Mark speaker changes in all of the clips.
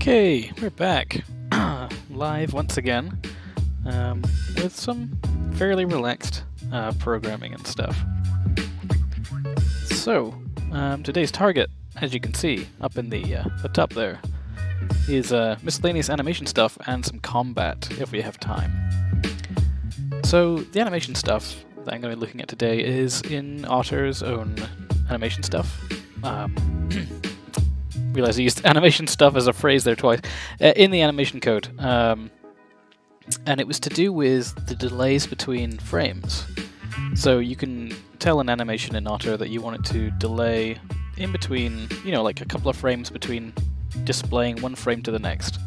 Speaker 1: Okay, we're back live once again with some fairly relaxed programming and stuff. So, today's target, as you can see up in the top there, is miscellaneous animation stuff and some combat if we have time. So, the animation stuff that I'm going to be looking at today is in Otter's own animation stuff. Realize I used animation stuff as a phrase there twice. In the animation code. And it was to do with the delays between frames. So you can tell an animation in Otter that you want it to delay in between, you know, like a couple of frames between displaying one frame to the next,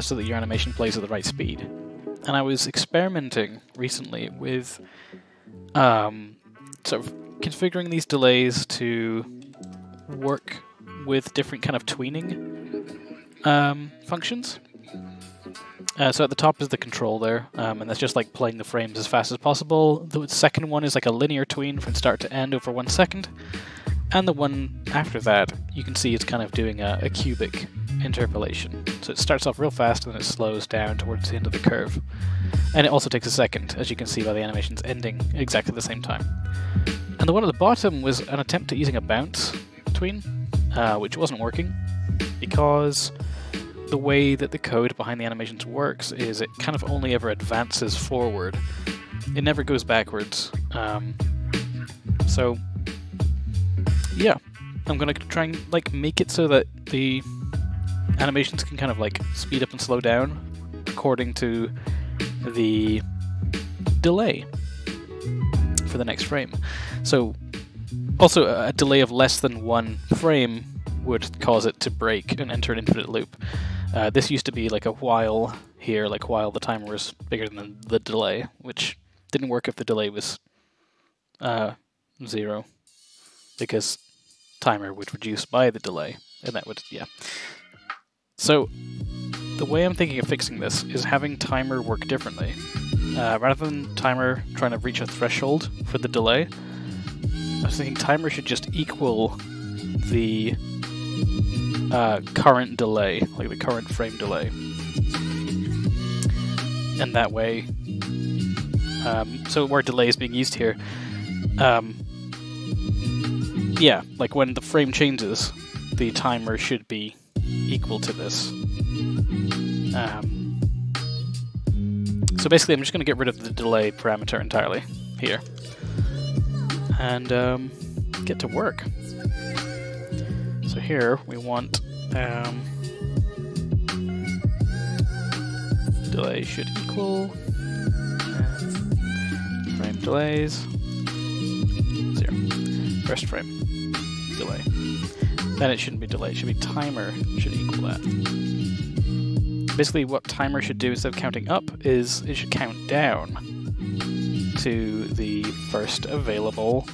Speaker 1: so that your animation plays at the right speed. And I was experimenting recently with sort of configuring these delays to work with different kind of tweening functions. So at the top is the control there, and that's just like playing the frames as fast as possible. The second one is like a linear tween from start to end over 1 second. And the one after that, you can see it's kind of doing a cubic interpolation. So it starts off real fast and then it slows down towards the end of the curve. And it also takes a second, as you can see by the animations ending exactly the same time. And the one at the bottom was an attempt at using a bounce tween, which wasn't working, because the way that the code behind the animations works is it kind of only ever advances forward. It never goes backwards. So yeah, I'm gonna try and like make it so that the animations can kind of like speed up and slow down according to the delay for the next frame. So also a delay of less than 1 frame would cause it to break and enter an infinite loop. This used to be like a while here, like while the timer was bigger than the delay, which didn't work if the delay was 0, because timer would reduce by the delay, and that would, yeah. So the way I'm thinking of fixing this is having timer work differently. Rather than timer trying to reach a threshold for the delay, I was thinking timer should just equal the current delay, like the current frame delay. And that way, so where delay is being used here, yeah, like when the frame changes, the timer should be equal to this. So basically I'm just going to get rid of the delay parameter entirely here. And get to work. So here we want delay should equal frame delays 0. First frame delay. Then it shouldn't be delay, it should be timer should equal that. Basically what timer should do instead of counting up is it should count down to the first available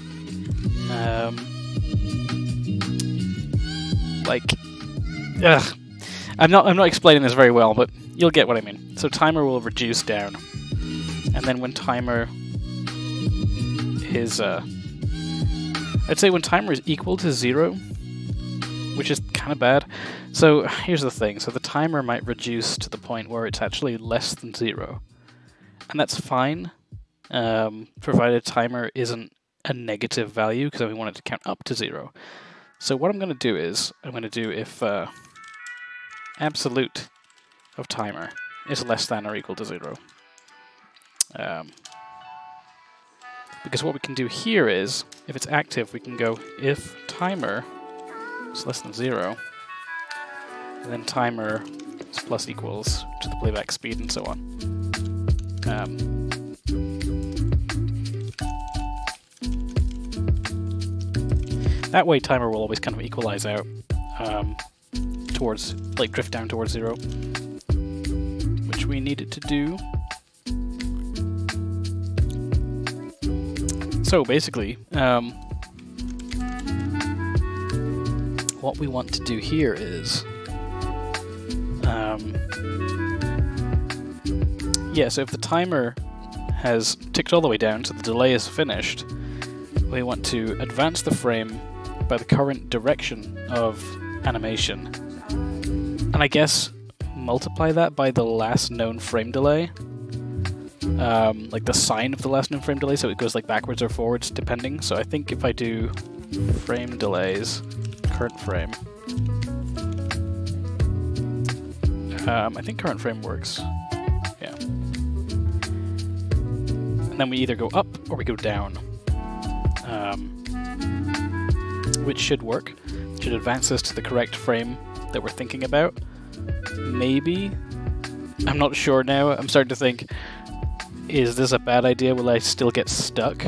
Speaker 1: I'm not explaining this very well, but you'll get what I mean. So timer will reduce down, and then when timer is I'd say when timer is equal to 0, which is kind of bad. So here's the thing, so the timer might reduce to the point where it's actually less than 0, and that's fine, provided timer isn't a negative value, because we want it to count up to 0. So what I'm going to do is, I'm going to do if absolute of timer is less than or equal to 0. Because what we can do here is, if it's active, we can go if timer is less than 0, and then timer is plus equals to the playback speed and so on. That way timer will always kind of equalize out towards, like drift down towards 0, which we need it to do. So basically, what we want to do here is, yeah, so if the timer has ticked all the way down, so the delay is finished, we want to advance the frame by the current direction of animation and I guess multiply that by the last known frame delay. Like the sign of the last known frame delay, so it goes like backwards or forwards depending. So I think if I do frame delays, current frame, I think current frame works. Yeah. And then we either go up or we go down, which should work. Should advance us to the correct frame that we're thinking about. Maybe. I'm not sure now. I'm starting to think, is this a bad idea? Will I still get stuck?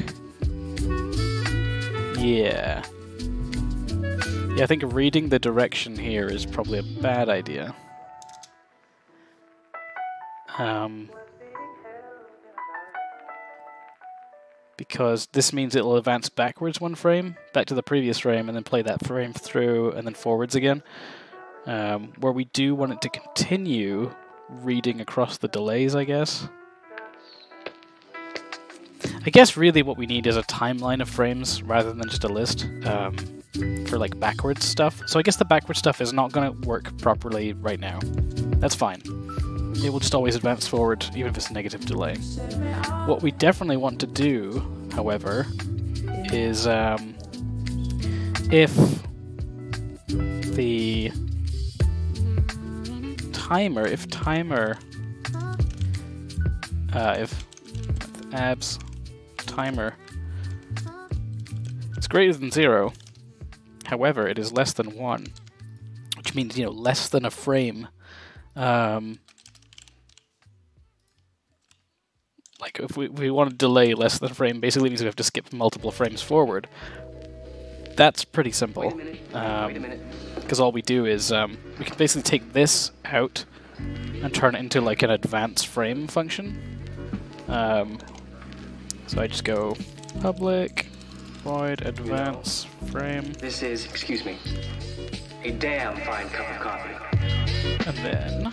Speaker 1: Yeah. Yeah, I think reading the direction here is probably a bad idea. Because this means it'll advance backwards one frame, back to the previous frame, and then play that frame through, and then forwards again. Where we do want it to continue reading across the delays, I guess. I guess really what we need is a timeline of frames rather than just a list for like backwards stuff. So I guess the backwards stuff is not going to work properly right now. That's fine. It will just always advance forward even if it's a negative delay. What we definitely want to do, however, is if the timer, if abs timer is greater than 0, however, it is less than 1, which means, you know, less than a frame. Like if we want to delay less than a frame, basically means we have to skip multiple frames forward. That's pretty simple. Because all we do is we can basically take this out and turn it into like an advance frame function. So I just go public void advance frame.
Speaker 2: This is, excuse me, a damn fine cup of coffee.
Speaker 1: And then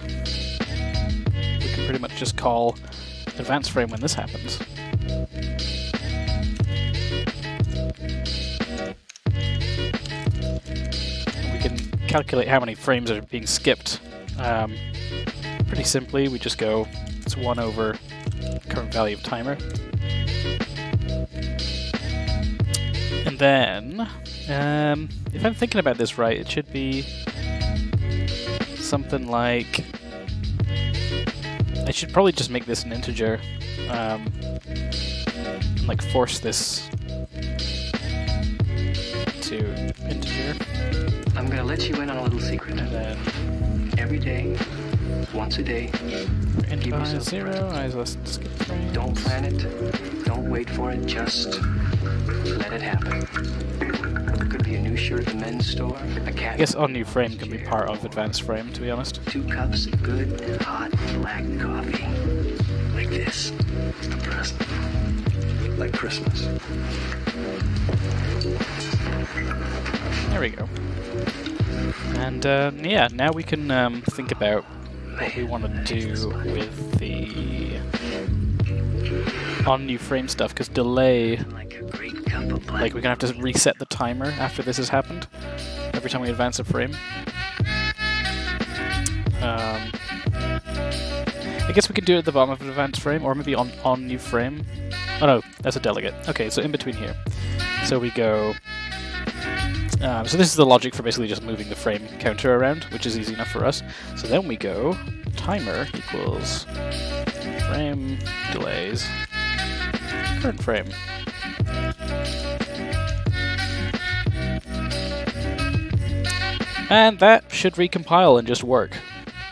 Speaker 1: we can pretty much just call advance frame when this happens. And we can calculate how many frames are being skipped. Pretty simply, we just go, it's 1 over current value of timer. And then, if I'm thinking about this right, it should be something like, I should probably just make this an integer, and like force this to integer.
Speaker 2: I'm gonna let you in on a little secret.
Speaker 1: And then
Speaker 2: every day, once a day,
Speaker 1: int
Speaker 2: give
Speaker 1: by
Speaker 2: yourself
Speaker 1: 0,
Speaker 2: credit.
Speaker 1: let's skip frames.
Speaker 2: Don't plan it, don't wait for it, just let it happen. It could be a new shirt at the men's store, a cat.
Speaker 1: I guess on new frame can be part of advanced frame, to be honest.
Speaker 2: 2 cups of good, hot, black coffee. Like this. A present. Like Christmas.
Speaker 1: There we go. And yeah, now we can think about what we want to do with the on new frame stuff, because delay,
Speaker 2: Like a great cup of black.
Speaker 1: like we're gonna have to reset the timer after this has happened every time we advance a frame. I guess we could do it at the bottom of an advanced frame, or maybe on new frame. Oh no, that's a delegate. Okay, so in between here. So we go. So this is the logic for basically just moving the frame counter around, which is easy enough for us. So then we go timer equals frame delays current frame. And that should recompile and just work.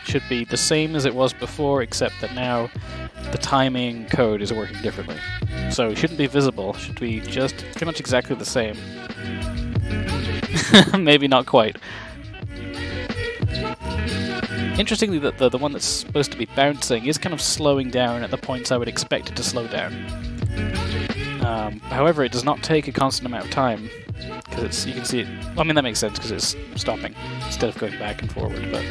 Speaker 1: Should be the same as it was before, except that now the timing code is working differently. So it shouldn't be visible, should be just pretty much exactly the same. Maybe not quite. Interestingly, the one that's supposed to be bouncing is kind of slowing down at the points I would expect it to slow down. However, it does not take a constant amount of time, because you can see it. I mean, that makes sense because it's stopping instead of going back and forward. But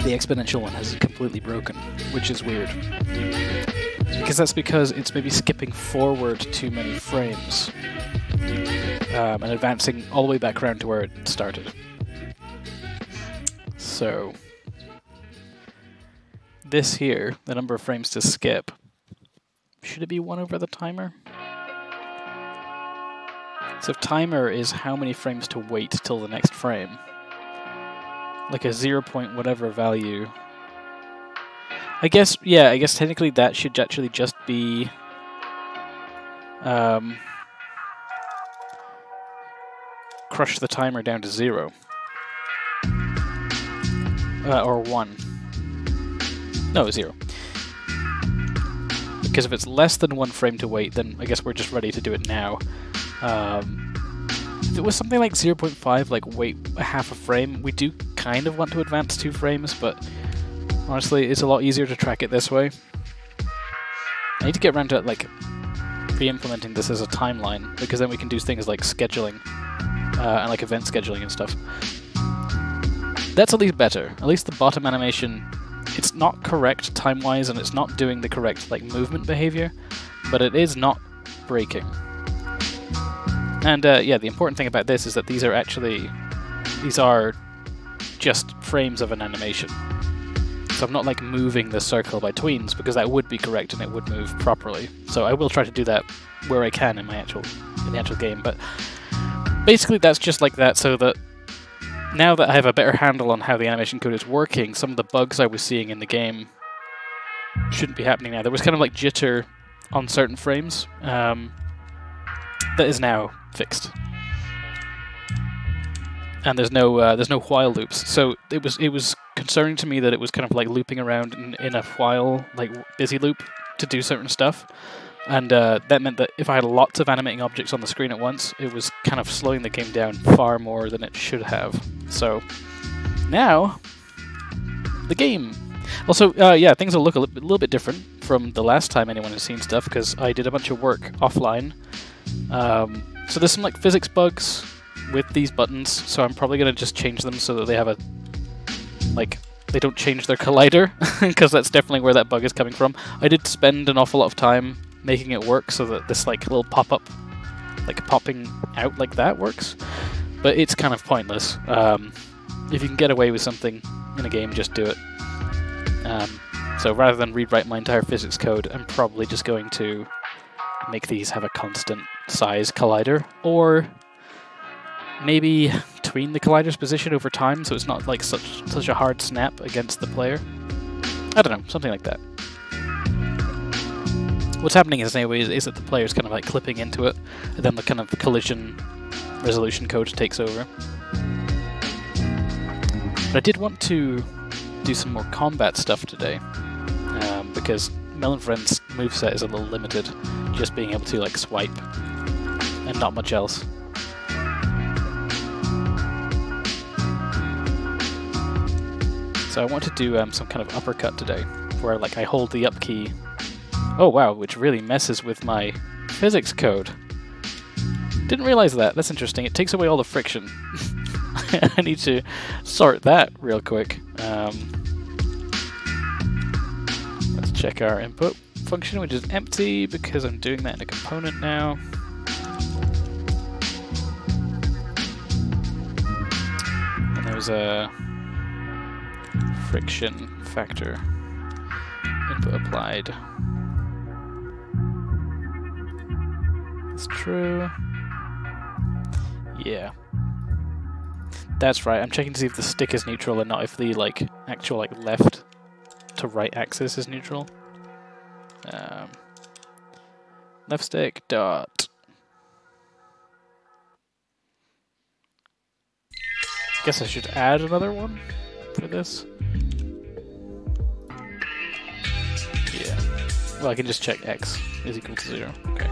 Speaker 1: the exponential one has completely broken, which is weird. Because it's maybe skipping forward too many frames and advancing all the way back around to where it started. So this here, the number of frames to skip, should it be 1 over the timer? So if timer is how many frames to wait till the next frame, like a 0 point whatever value, I guess technically that should actually just be crush the timer down to 0. Or 1. No, 0. Because if it's less than 1 frame to wait, then I guess we're just ready to do it now. If it was something like 0.5, like wait a half a frame, we do kind of want to advance 2 frames, but honestly, it's a lot easier to track it this way. I need to get around to like re-implementing this as a timeline, because then we can do things like scheduling and like event scheduling and stuff. That's at least better. At least the bottom animation, it's not correct time-wise, and it's not doing the correct like movement behavior, but it is not breaking. And yeah, the important thing about this is that these are just frames of an animation. So I'm not like moving the circle by tweens, because that would be correct and it would move properly. So I will try to do that where I can in the actual game, but basically that's just like that, so that now that I have a better handle on how the animation code is working, some of the bugs I was seeing in the game shouldn't be happening now. There was kind of like jitter on certain frames that is now fixed, and there's no while loops. So it was concerning to me that it was kind of like looping around in a while like busy loop to do certain stuff. And that meant that if I had lots of animating objects on the screen at once, it was kind of slowing the game down far more than it should have. So now, the game. Also, yeah, things will look a little bit different from the last time anyone has seen stuff, because I did a bunch of work offline. So there's some like physics bugs with these buttons, so I'm probably going to just change them so that they have they don't change their collider, because that's definitely where that bug is coming from. I did spend an awful lot of time making it work so that this like little pop-up, like popping out like that, works, but it's kind of pointless. If you can get away with something in a game, just do it. So rather than rewrite my entire physics code, I'm probably just going to make these have a constant size collider, or maybe tween the collider's position over time so it's not like such a hard snap against the player. I don't know, something like that. What's happening is that the player's kind of like clipping into it, and then the kind of collision resolution code takes over. But I did want to do some more combat stuff today, because Melon Friend's moveset is a little limited, just being able to like swipe and not much else. So I want to do some kind of uppercut today, where like I hold the up key. Oh wow, which really messes with my physics code. Didn't realize that. That's interesting. It takes away all the friction. I need to sort that real quick. Let's check our input function, which is empty, because I'm doing that in a component now. And there's a friction factor. Input applied. It's true. Yeah. That's right, I'm checking to see if the stick is neutral and not if the like actual like left to right axis is neutral. Left stick dot. Guess I should add another one for this. Yeah. Well, I can just check x is equal to 0. Okay.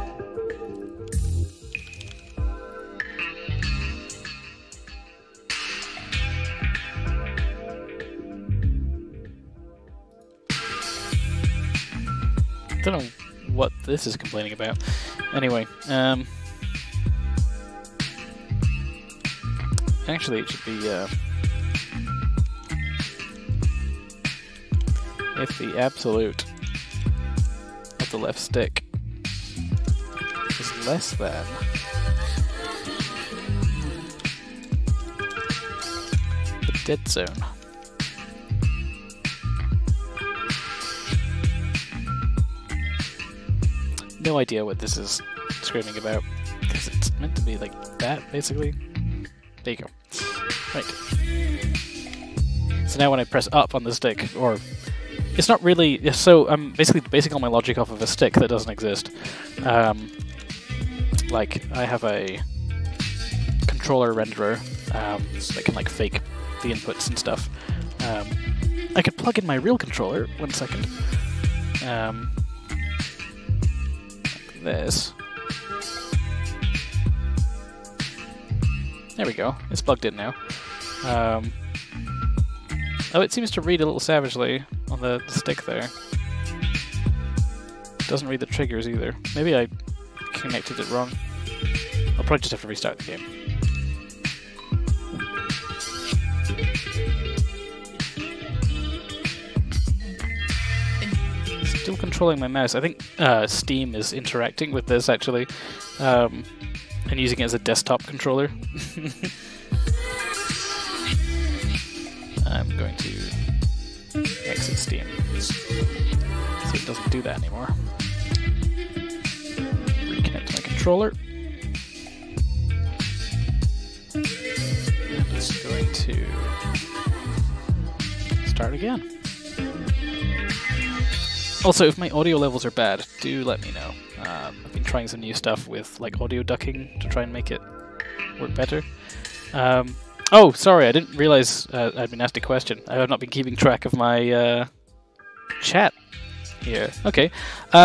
Speaker 1: I don't know what this is complaining about. Anyway, actually it should be if the absolute of the left stick is less than the dead zone. no idea what this is screaming about, because it's meant to be like that, basically. There you go. Right. So now when I press up on the stick, or it's not really, so I'm basically basing all my logic off of a stick that doesn't exist. Like, I have a controller renderer that can like fake the inputs and stuff. I could plug in my real controller, 1 second. Like this. There we go, it's plugged in now. Oh, it seems to read a little savagely on the stick there. Doesn't read the triggers either. Maybe I connected it wrong. I'll probably just have to restart the game. Still controlling my mouse. I think Steam is interacting with this actually, and using it as a desktop controller. I'm going to exit Steam so it doesn't do that anymore. Reconnect my controller. And I'm going to start again. Also, if my audio levels are bad, do let me know. I've been trying some new stuff with like audio ducking to try and make it work better. Oh, sorry, I didn't realize I'd been asked a question. I have not been keeping track of my chat here. Okay.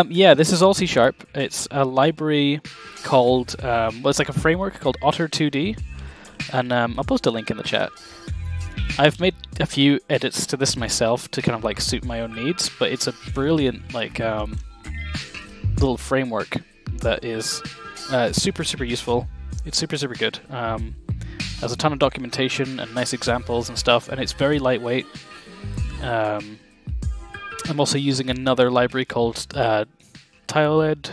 Speaker 1: Yeah, this is all C#. It's a library called, well, it's like a framework called Otter2D, and I'll post a link in the chat. I've made a few edits to this myself to kind of like suit my own needs, but it's a brilliant like little framework that is super useful. It's super good. Has a ton of documentation and nice examples and stuff, and it's very lightweight. I'm also using another library called Tiled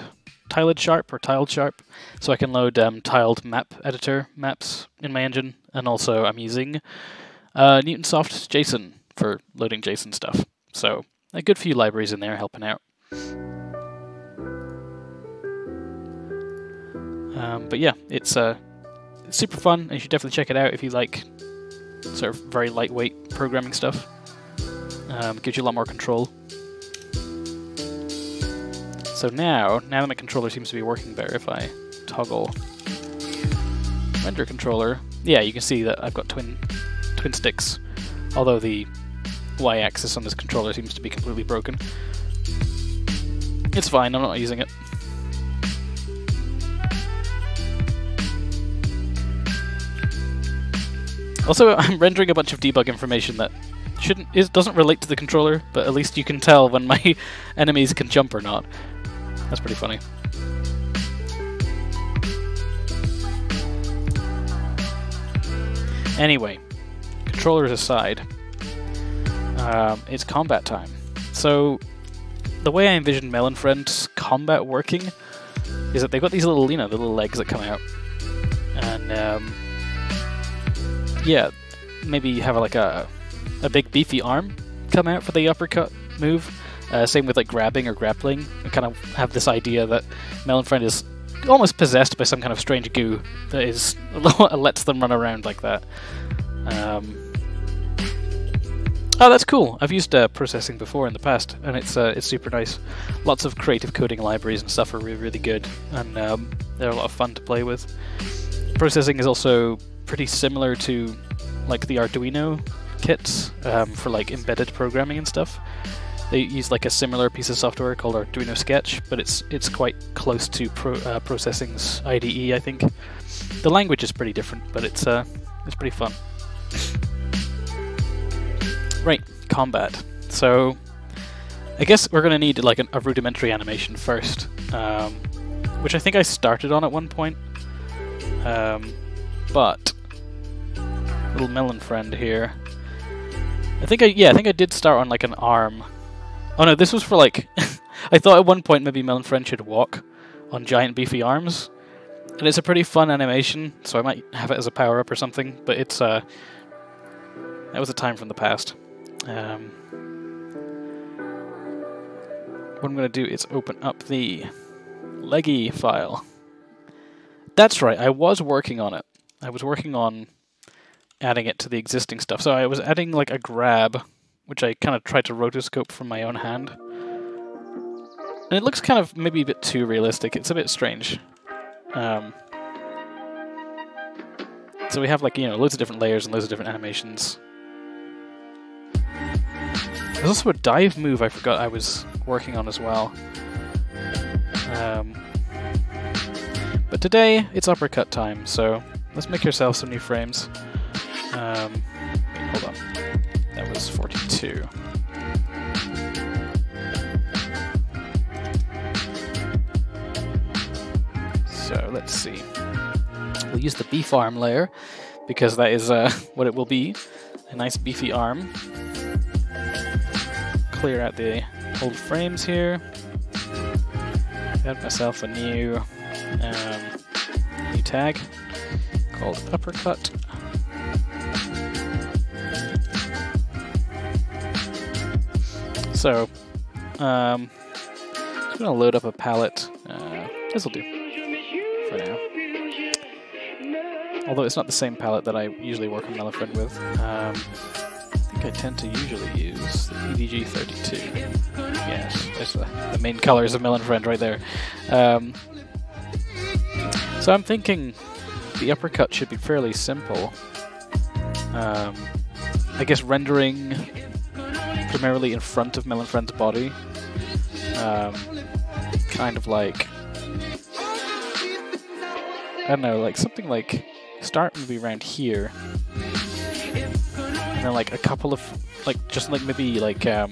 Speaker 1: Sharp or Tiled Sharp, so I can load tiled map editor maps in my engine, and also I'm using Newtonsoft JSON for loading JSON stuff. So a good few libraries in there helping out. But yeah, it's super fun, and you should definitely check it out if you like sort of very lightweight programming stuff. Gives you a lot more control. So now that my controller seems to be working better, if I toggle render controller, yeah, you can see that I've got twin sticks, although the Y-axis on this controller seems to be completely broken. It's fine, I'm not using it. Also, I'm rendering a bunch of debug information that doesn't relate to the controller, but at least you can tell when my enemies can jump or not. That's pretty funny. Anyway, controllers aside, it's combat time. So, the way I envision Melon Friend's combat working is that they've got these little, the little legs that come out, and yeah, maybe you have like a big beefy arm come out for the uppercut move. Same with like grabbing or grappling. I kind of have this idea that Melon Friend is almost possessed by some kind of strange goo that lets them run around like that. Oh, that's cool. I've used processing before in the past, and it's super nice. Lots of creative coding libraries and stuff are really good, and they're a lot of fun to play with. Processing is also pretty similar to like the Arduino kits for like embedded programming and stuff. They use like a similar piece of software called Arduino Sketch, but it's quite close to Processing's IDE, I think. The language is pretty different, but it's pretty fun. Right, combat. So I guess we're gonna need like a rudimentary animation first, which I think I started on at one point, but little Melon Friend here. I think I did start on like an arm. Oh no, this was for like I thought at one point maybe Melon Friend should walk on giant beefy arms, and it's a pretty fun animation, so I might have it as a power up or something. But it's that was a time from the past. What I'm gonna do is open up the leggy file. That's right, I was working on it. I was working on adding it to the existing stuff. So I was adding like a grab, which I kind of tried to rotoscope from my own hand. And it looks kind of maybe a bit too realistic. It's a bit strange. So we have like, you know, loads of different layers and loads of different animations. There's also a dive move I forgot I was working on as well. But today, it's uppercut time, so let's make ourselves some new frames. Wait, hold on. That was 42. So let's see. We'll use the beef arm layer, because that is what it will be. A nice beefy arm. Clear out the old frames here. Add myself a new tag called uppercut. So, I'm just gonna load up a palette. This will do for now. Although it's not the same palette that I usually work on Melon with. I think I tend to usually use the EDG 32. Yes, there's the main colors of Melon right there. So I'm thinking the uppercut should be fairly simple. I guess rendering primarily in front of Melon Friend's body. Kind of like, I don't know, like something like start maybe around here. And then like a couple of, like just like maybe like a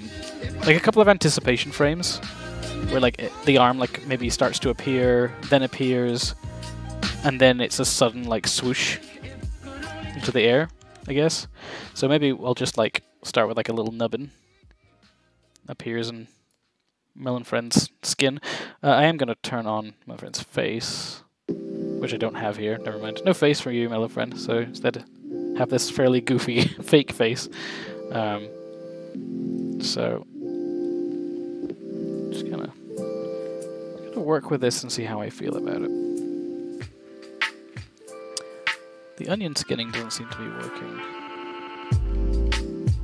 Speaker 1: couple of anticipation frames where like the arm like maybe starts to appear, then appears, and then it's a sudden like swoosh into the air, I guess. So maybe we'll just like start with like a little nubbin appears in Melon Friend's skin. I am going to turn on Melon Friend's face, which I don't have here. Never mind. No face for you, Melon Friend. So instead, have this fairly goofy fake face. So just gonna work with this and see how I feel about it. The onion skinning doesn't seem to be working.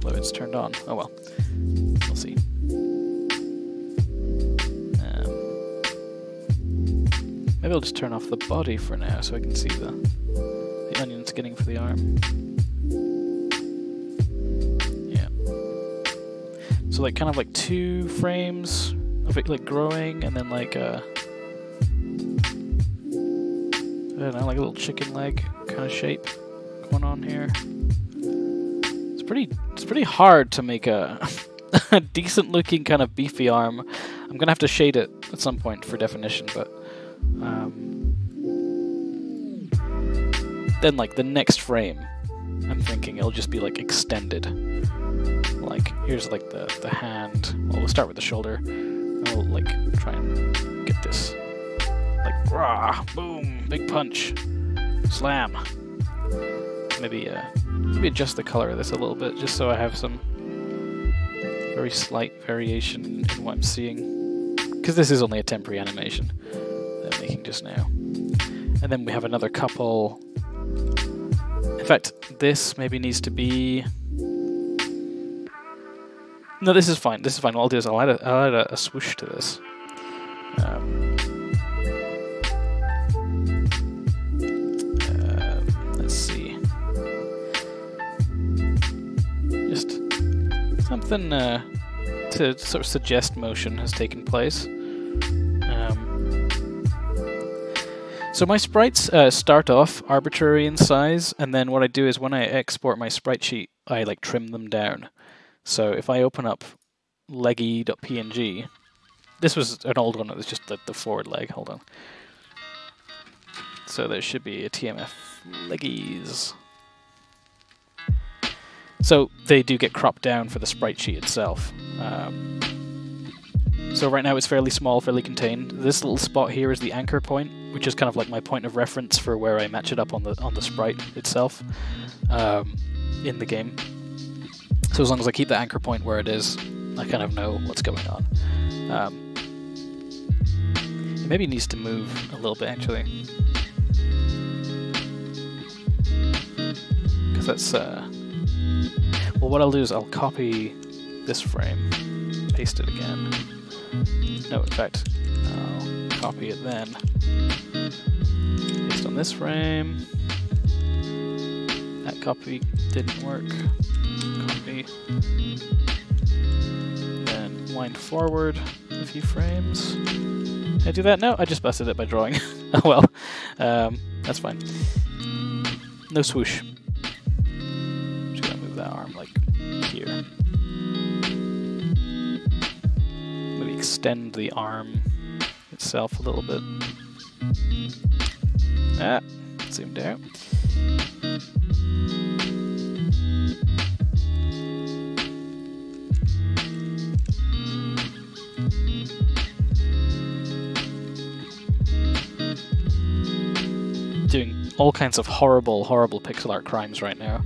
Speaker 1: Although it's turned on. Oh well. We'll see. Maybe I'll just turn off the body for now so I can see the onion skinning for the arm. Yeah. So like kind of like 2 frames of it like growing and then like I don't know, like a little chicken leg kind of shape going on here. It's pretty hard to make a a decent looking kind of beefy arm. I'm gonna have to shade it at some point for definition, but then like the next frame, I'm thinking it'll just be like extended. Like here's like the hand. Well, we'll start with the shoulder. And we'll like try and get this like rah, boom, big punch, slam. Maybe adjust the color of this a little bit just so I have some very slight variation in what I'm seeing, because this is only a temporary animation that I'm making just now. And then we have another couple. In fact, this maybe needs to be. No, this is fine. This is fine. What I'll do is I'll add a swoosh to this. Let's see. Just something to sort of suggest motion has taken place. So my sprites start off arbitrary in size, and then what I do is when I export my sprite sheet, I like trim them down. So if I open up leggy.png, this was an old one, it was just the forward leg, hold on. So there should be a TMF leggies. So they do get cropped down for the sprite sheet itself. So right now it's fairly small, fairly contained. This little spot here is the anchor point, which is kind of like my point of reference for where I match it up on the sprite itself in the game. So as long as I keep the anchor point where it is, I kind of know what's going on. It Maybe it needs to move a little bit, actually. Because that's... Well, what I'll do is I'll copy this frame, paste it again. No, in fact, I'll copy it then. Paste on this frame. That copy didn't work. Copy. Then wind forward a few frames. Did I do that? No, I just busted it by drawing. Oh well. That's fine. No swoosh. Just gonna move that arm like here. Maybe extend the arm itself a little bit. Ah, zoomed out. Doing all kinds of horrible, horrible pixel art crimes right now.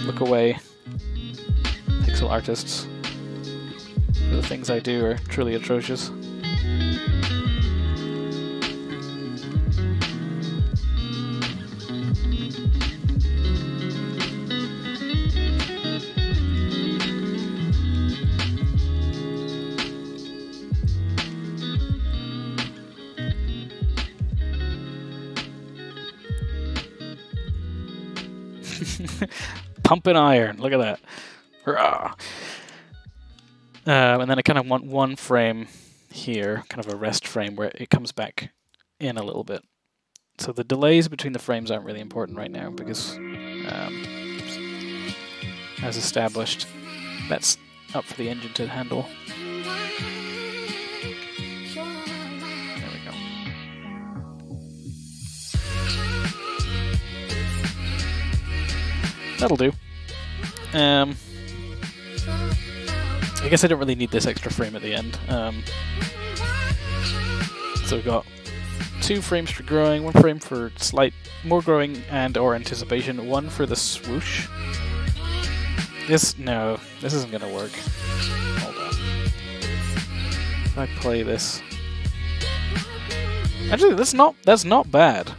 Speaker 1: Look away, pixel artists. The things I do are truly atrocious. Pumping iron, look at that. Hurrah. And then I kind of want one frame here, kind of a rest frame, where it comes back in a little bit. So the delays between the frames aren't really important right now because, as established, that's up for the engine to handle. There we go. That'll do. I guess I don't really need this extra frame at the end. So we've got 2 frames for growing, 1 frame for slight more growing and or anticipation, 1 for the swoosh. No, this isn't gonna work. Hold on. If I play this, actually that's not bad.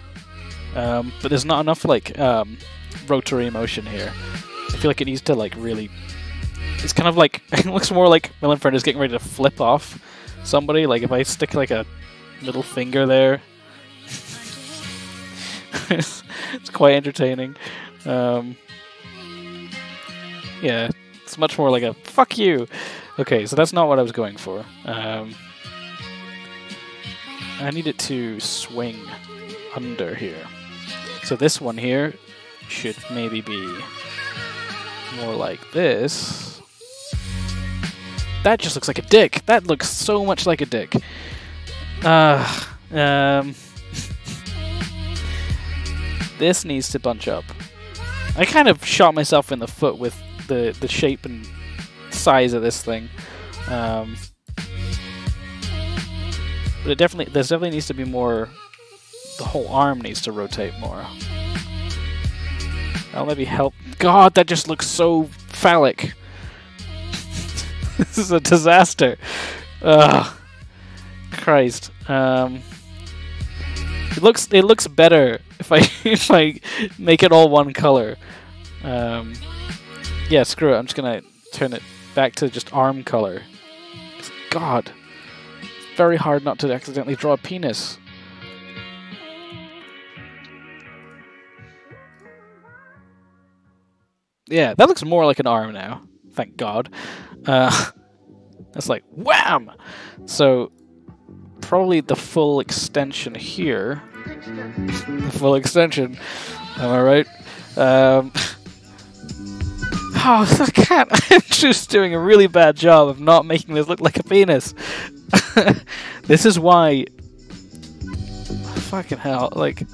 Speaker 1: But there's not enough like rotary motion here. I feel like it needs to like really. It's kind of like it looks more like Melon is getting ready to flip off somebody. Like if I stick like a middle finger there, it's quite entertaining. Yeah, it's much more like a fuck you. Okay, so that's not what I was going for. I need it to swing under here. So this one here should maybe be more like this. That just looks like a dick. That looks so much like a dick. This needs to bunch up. I kind of shot myself in the foot with the shape and size of this thing. But there definitely needs to be more. The whole arm needs to rotate more. That'll maybe help. God, that just looks so phallic. This is a disaster. Ugh. Christ. It looks better if I make it all one color. Yeah, screw it. I'm just gonna turn it back to just arm color. God, it's very hard not to accidentally draw a penis. Yeah, that looks more like an arm now. Thank God. That's like wham. So probably the full extension here. The full extension. Am I right? Oh, I can't. I'm just doing a really bad job of not making this look like a penis. This is why. Fucking hell! Like,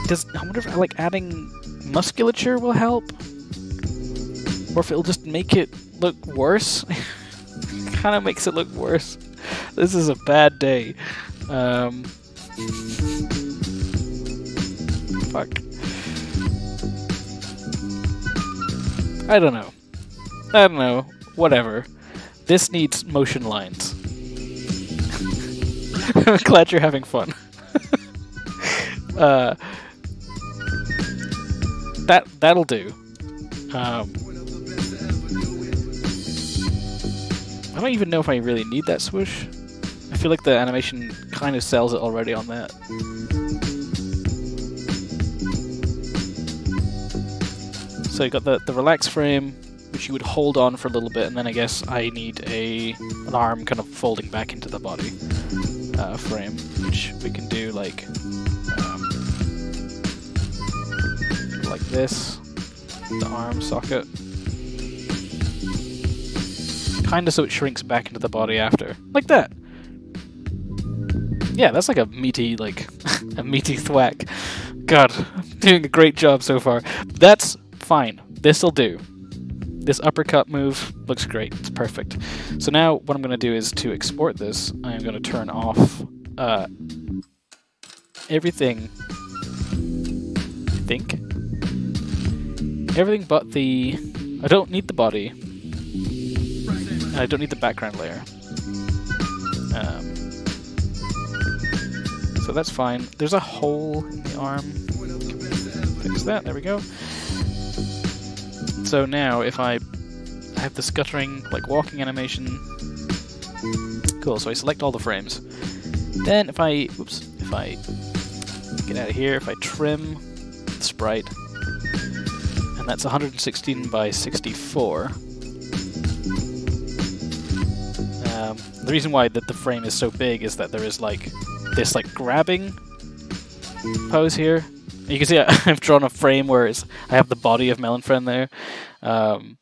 Speaker 1: I wonder if like adding musculature will help, or if it'll just make it look worse. Kind of makes it look worse. This is a bad day. Fuck. I don't know. Whatever. This needs motion lines. I'm glad you're having fun. That'll do. I don't even know if I really need that swoosh. I feel like the animation kind of sells it already on that. So you got the relax frame, which you would hold on for a little bit, and then I guess I need an arm kind of folding back into the body frame, which we can do like this, the arm socket, kind of so it shrinks back into the body after, like that. Yeah, that's like a meaty, a meaty thwack. God, I'm doing a great job so far. That's fine. This'll do. This uppercut move looks great. It's perfect. So now what I'm going to do is to export this, I'm going to turn off everything, I think. Everything but the... I don't need the body. And I don't need the background layer. So that's fine. There's a hole in the arm. Fix that. There we go. So now if I have the scuttering, walking animation. Cool, so I select all the frames. Then if I get out of here, if I trim the sprite, and that's 116 by 64. The reason why the frame is so big is that there is this grabbing pose here. You can see I've drawn a frame where I have the body of Melon Friend there. Don't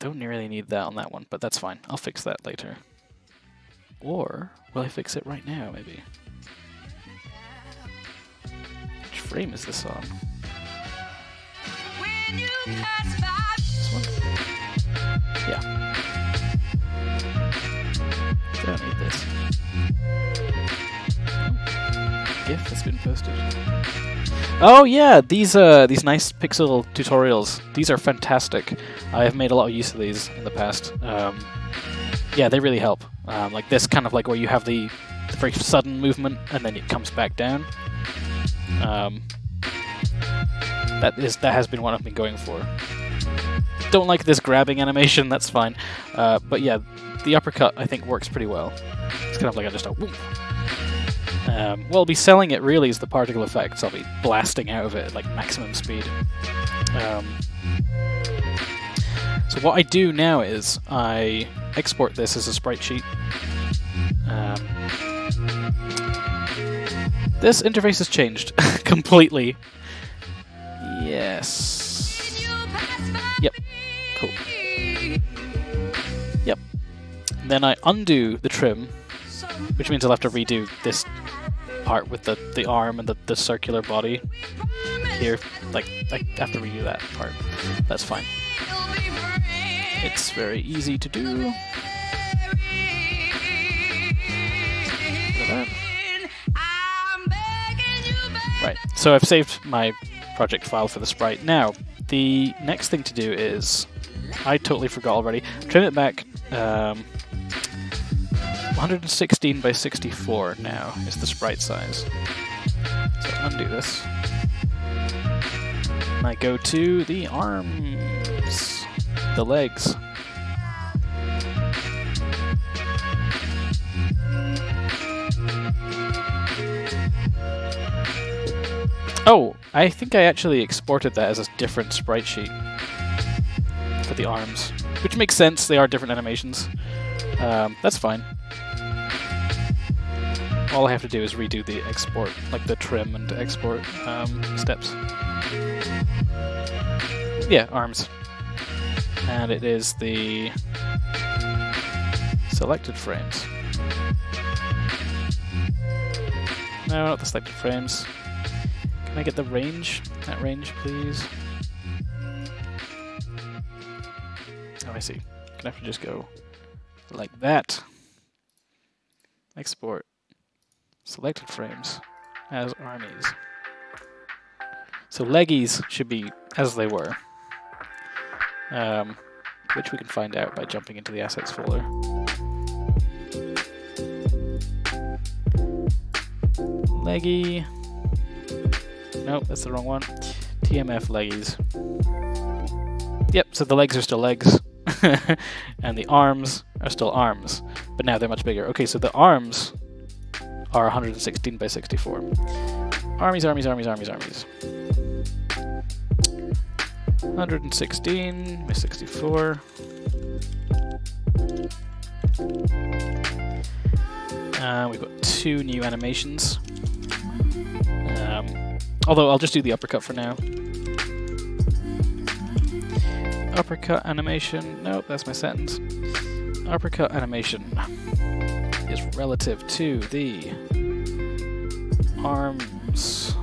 Speaker 1: really need that on that one, but that's fine. I'll fix that later. Or will I fix it right now, maybe? Which frame is this on? This one? Yeah. Don't need this. GIF has been posted. Oh yeah, these nice pixel tutorials. These are fantastic. I have made a lot of use of these in the past. Yeah, they really help. Like this kind of where you have the very sudden movement and then it comes back down. That has been what I've been going for. Don't like this grabbing animation. That's fine. But yeah, the uppercut I think works pretty well. It's kind of just a whoop. What I'll be selling it really is the particle effects. I'll be blasting out of it at maximum speed. So what I do now is I export this as a sprite sheet. This interface has changed completely. Yes. Yep. Cool. Yep. Then I undo the trim, which means I'll have to redo this part with the arm and the circular body here. I have to redo that part. That's fine. It's very easy to do. Right, so I've saved my project file for the sprite. Now, the next thing to do is, I totally forgot already, trim it back. 116 by 64 now is the sprite size. So undo this. And I go to the arms, the legs. Oh, I think I actually exported that as a different sprite sheet for the arms, which makes sense. They are different animations. That's fine. All I have to do is redo the export, the trim and export steps. Yeah, arms. And it is the selected frames. No, not the selected frames. Can I get the range? That range, please. Oh, I see. Gonna have to just go like that. Export. Selected frames as armies. So leggies should be as they were. Which we can find out by jumping into the assets folder. Leggy. Nope, that's the wrong one. TMF leggies. Yep, so the legs are still legs. And the arms are still arms. But now they're much bigger. Okay, so the arms are 116 by 64. Armies, armies, armies, armies, armies. 116 by 64. We've got 2 new animations. Although I'll just do the uppercut for now. Uppercut animation. Nope, that's my sentence. Uppercut animation is relative to the arms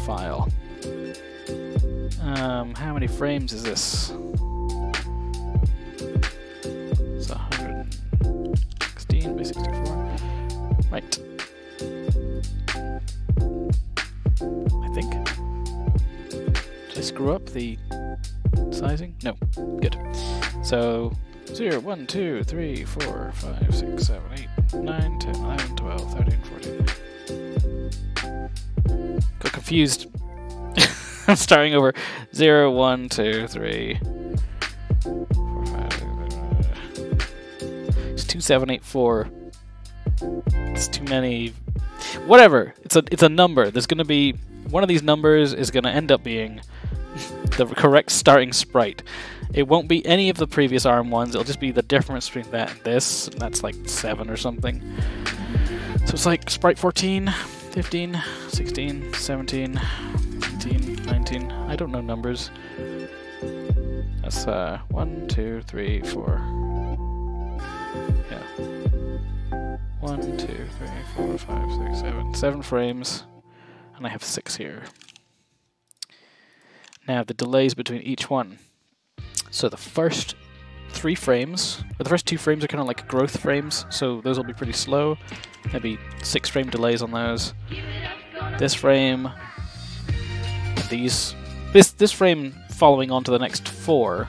Speaker 1: file. How many frames is this? It's 116 by 64. Right. I think. Did I screw up the sizing? No. Good. So 0, 1, 2, 3, 4, 5, 6, 7, 8, 9, 10, 11, 12, 13, 14. Got confused. I'm starting over. 0, 1, 2, 3, 4, 5, 6, 7. It's 2, 7, 8, 4. It's too many. Whatever. It's a number. There's gonna be one of these numbers is gonna end up being the correct starting sprite. It won't be any of the previous ARM ones. It'll just be the difference between that and this. And that's like 7 or something. So it's like sprite 14, 15, 16, 17, 18, 19. I don't know numbers. That's 1, 2, 3, 4. Yeah. 1, 2, 3, 4, 5, 6, 7. 7 frames. And I have 6 here. Now the delays between each one. So the first 3 frames, or the first 2 frames are kind of like growth frames, so those will be pretty slow. Maybe 6 frame delays on those. This frame, this frame following on to the next 4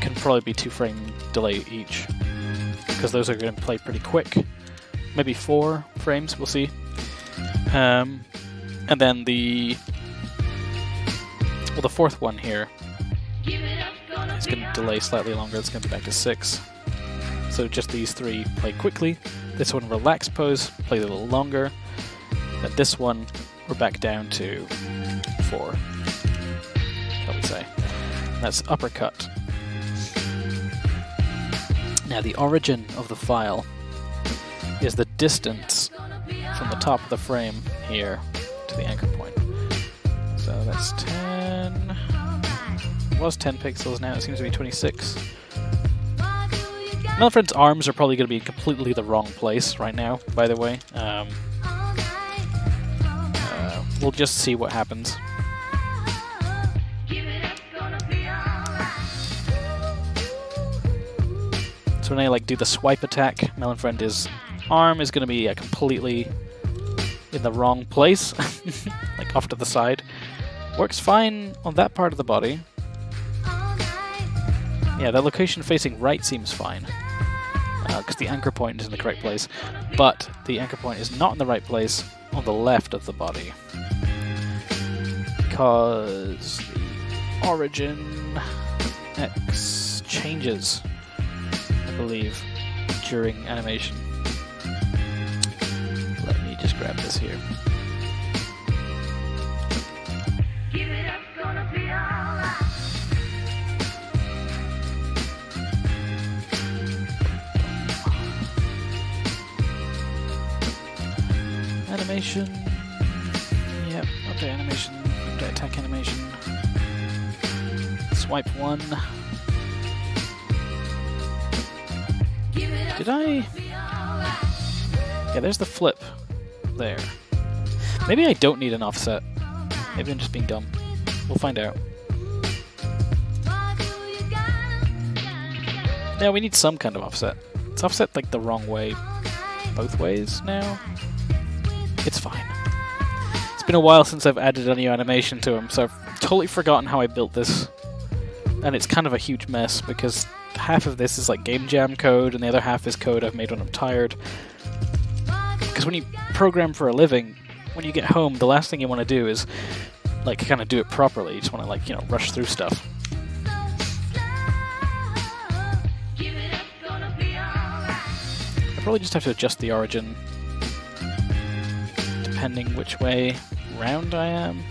Speaker 1: can probably be 2 frame delay each, because those are going to play pretty quick. Maybe 4 frames, we'll see. And then the 4th one here is going to delay slightly longer. It's going to be back to 6. So just these 3 play quickly. This one, relax pose, plays a little longer. But this one, we're back down to 4, shall we say. And that's uppercut. Now the origin of the file is the distance from the top of the frame here to the anchor point. So that's 10. It was 10 pixels, now it seems to be 26. Melon's arms are probably going to be in completely the wrong place right now, by the way. We'll just see what happens. So when I do the swipe attack, Melon's arm is going to be completely in the wrong place, like off to the side. Works fine on that part of the body. Yeah, the location facing right seems fine, because the anchor point is in the correct place, but the anchor point is not in the right place on the left of the body, because the origin X changes, I believe, during animation. Let me just grab this here. Animation. Yep, update animation, update attack animation. Swipe 1. Did I? Yeah, there's the flip there. Maybe I don't need an offset. Maybe I'm just being dumb. We'll find out. Yeah, we need some kind of offset. It's offset the wrong way both ways now. It's fine. It's been a while since I've added a new animation to him, so I've totally forgotten how I built this. And it's kind of a huge mess, because half of this is game jam code, and the other half is code I've made when I'm tired. Because Because when you program for a living, when you get home, the last thing you want to do is like kind of do it properly. You just want to like, you know, rush through stuff. I probably just have to adjust the origin depending which way round I am.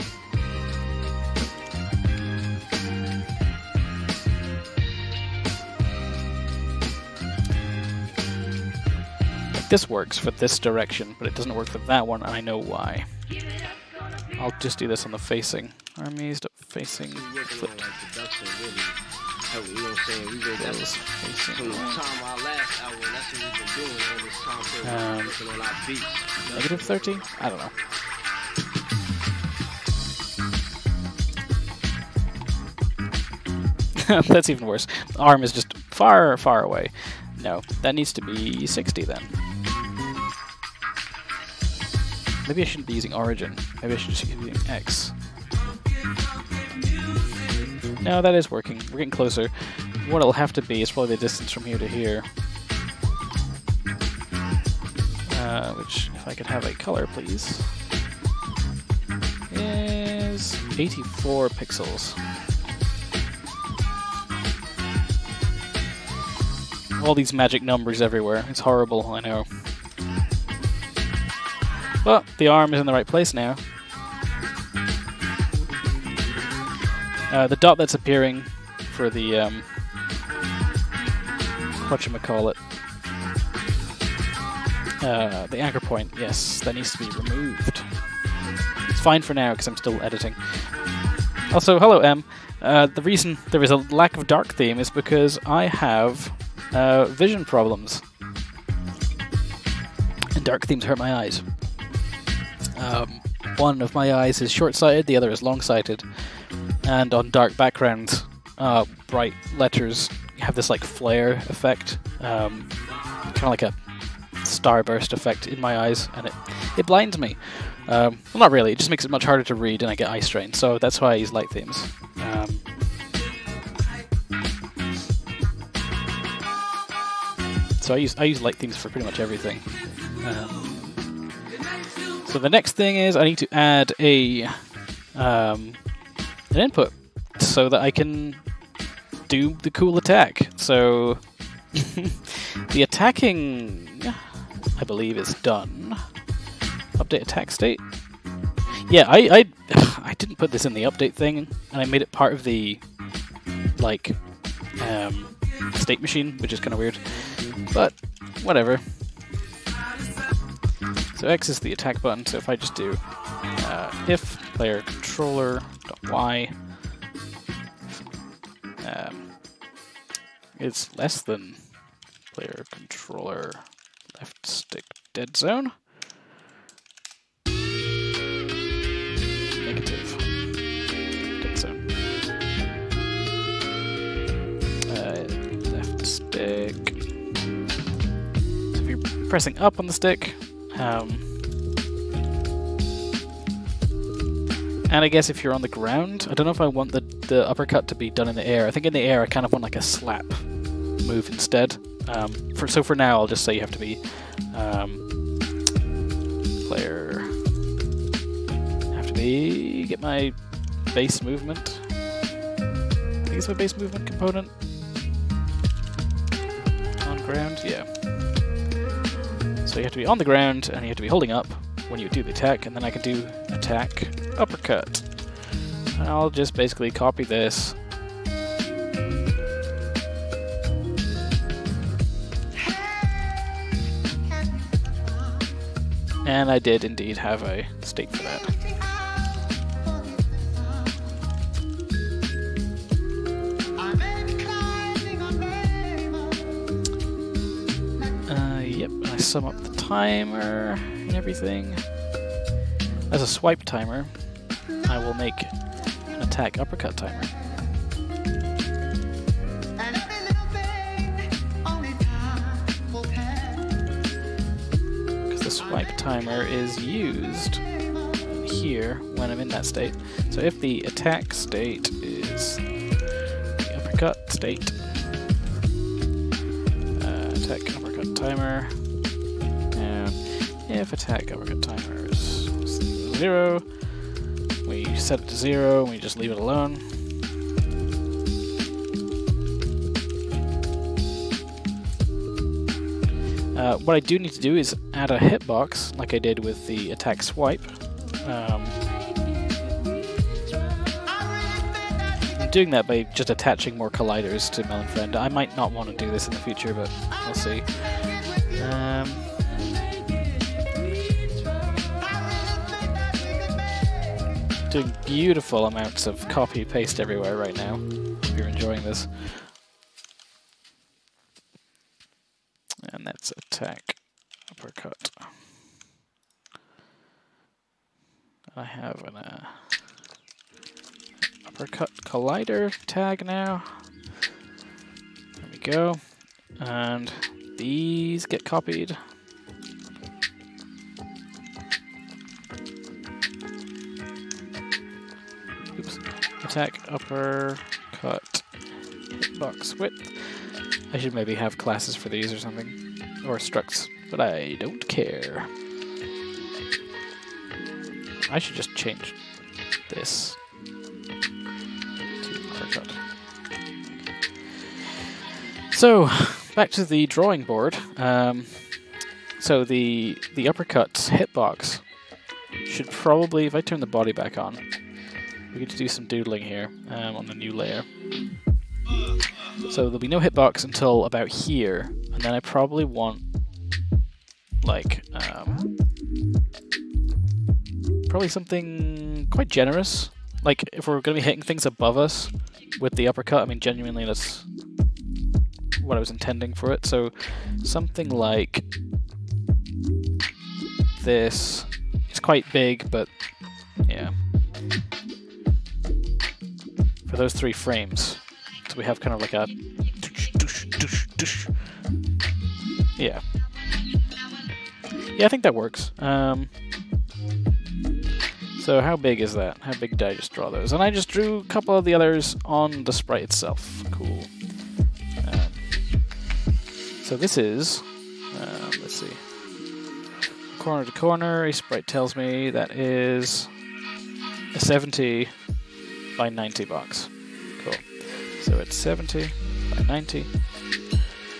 Speaker 1: This works for this direction, but it doesn't work for that one, and I know why. I'll just do this on the facing. Armies, facing, flipped. Negative 30? I don't know. That's even worse. Arm is just far, far away. No, that needs to be 60 then. Maybe I shouldn't be using origin. Maybe I should just be using X. No, that is working. We're getting closer. What it'll have to be is probably the distance from here to here. Which, if I could have a color, please, is 84 pixels. All these magic numbers everywhere. It's horrible, I know. But the arm is in the right place now. The dot that's appearing for the whatchamacallit, the anchor point, yes, that needs to be removed. It's fine for now because I'm still editing. Also, hello M. The reason there is a lack of dark theme is because I have vision problems. And dark themes hurt my eyes. One of my eyes is short-sighted, the other is long-sighted. And on dark backgrounds, bright letters have this like flare effect. Kind of like a starburst effect in my eyes, and it blinds me. Well, not really, it just makes it much harder to read and I get eye strain, so that's why I use light themes. So I use light themes for pretty much everything. So the next thing is I need to add an input so that I can do the cool attack. So the attacking, I believe, is done. Update attack state. Yeah, I didn't put this in the update thing, and I made it part of the like state machine, which is kind of weird. But whatever. So X is the attack button, so if I just do if player controller .y is less than player controller left stick dead zone, negative dead zone, left stick. So if you're pressing up on the stick, and I guess if you're on the ground, I don't know if I want the uppercut to be done in the air. I think in the air I kind of want like a slap move instead. So for now I'll just say you have to be get my base movement. I think it's my base movement component. On ground, yeah. So you have to be on the ground and you have to be holding up when you do the attack, and then I can do attack uppercut. And I'll just basically copy this. And I did indeed have a state for that. Yep, I sum up the timer and everything. As a swipe timer, I will make an attack uppercut timer. Because the swipe timer is used here when I'm in that state. So if the attack state is the uppercut state, attack uppercut timer, and If attack uppercut timer is 0, we set it to 0 and we just leave it alone. What I do need to do is add a hitbox, like I did with the attack swipe. I'm doing that by just attaching more colliders to Melon Friend. I might not want to do this in the future, but we'll see. Doing beautiful amounts of copy-paste everywhere right now. If you're enjoying this. And that's attack, uppercut. I have an uppercut collider tag now. There we go. And these get copied. Oops. Attack, uppercut, hitbox width. I should maybe have classes for these or something. Or structs, but I don't care. I should just change this to uppercut. So, back to the drawing board. So the uppercut hitbox should probably, if I turn the body back on, we get to do some doodling here on the new layer. So there'll be no hitbox until about here, and then I probably want, like, probably something quite generous. Like, if we're going to be hitting things above us with the uppercut, I mean, genuinely, that's what I was intending for it. So something like this. It's quite big, but yeah. For those 3 frames. So we have kind of like a... Yeah. Yeah, I think that works. So how big is that? How big did I just draw those? And I just drew a couple of the others on the sprite itself. Cool. So this is... let's see. Corner to corner, a sprite tells me that is a 70 by 90 box. Cool. So it's 70 by 90.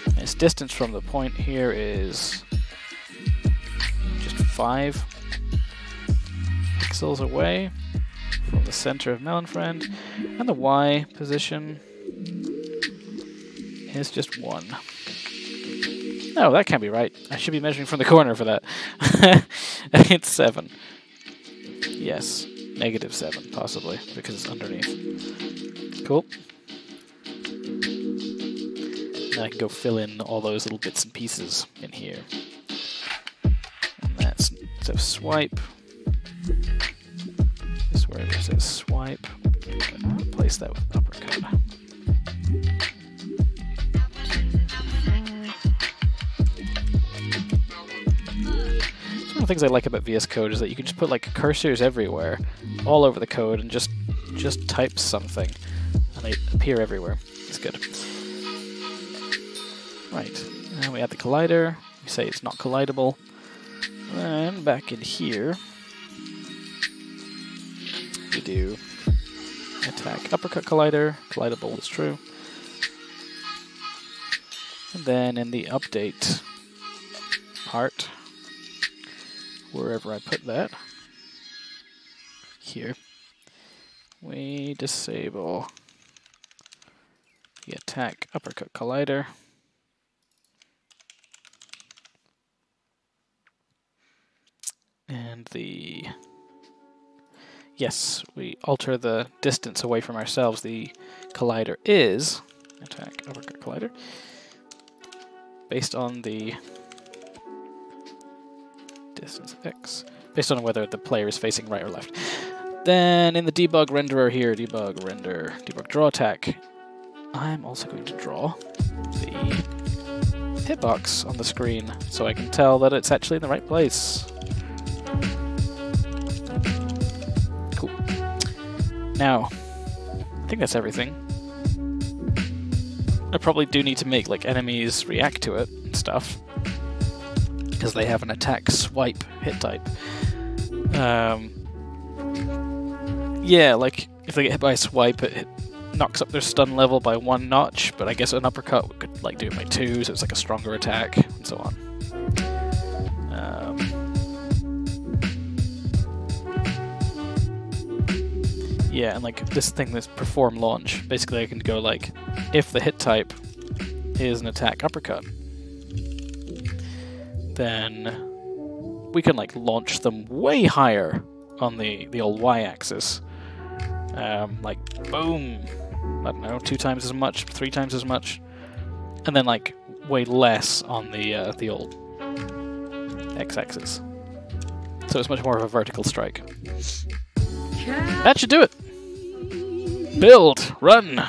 Speaker 1: And its distance from the point here is just 5 pixels away from the center of Melon Friend. And the Y position is just 1. No, that can't be right. I should be measuring from the corner for that. It's 7. Yes, -7, possibly, because it's underneath. Cool. Now I can go fill in all those little bits and pieces in here. And that's, so swipe. Just wherever it says swipe, replace that with uppercut. One of the things I like about VS Code is that you can just put like cursors everywhere, all over the code, and just type something, and they appear everywhere. It's good. Right, and we add the collider. We say it's not collidable. And back in here, we do attack uppercut collider. Collidable is true. And then in the update part, wherever I put that, here, we disable the attack uppercut collider. And the, yes, we alter the distance away from ourselves. The collider is attack uppercut collider based on the distance X, based on whether the player is facing right or left. Then in the debug renderer here, debug render, debug draw attack, I'm also going to draw the hitbox on the screen so I can tell that it's actually in the right place. Cool. Now, I think that's everything. I probably do need to make like enemies react to it and stuff, because they have an attack swipe hit type. Yeah, like if they get hit by a swipe, it knocks up their stun level by 1 notch, but I guess an uppercut could like do it by 2, so it's like a stronger attack, and so on. Yeah, and like this thing, this perform launch, basically I can go like, if the hit type is an attack uppercut, then we can like launch them way higher on the old y-axis. Like boom, I don't know, 2 times as much, 3 times as much, and then like way less on the old x-axis. So it's much more of a vertical strike. That should do it. Build, run.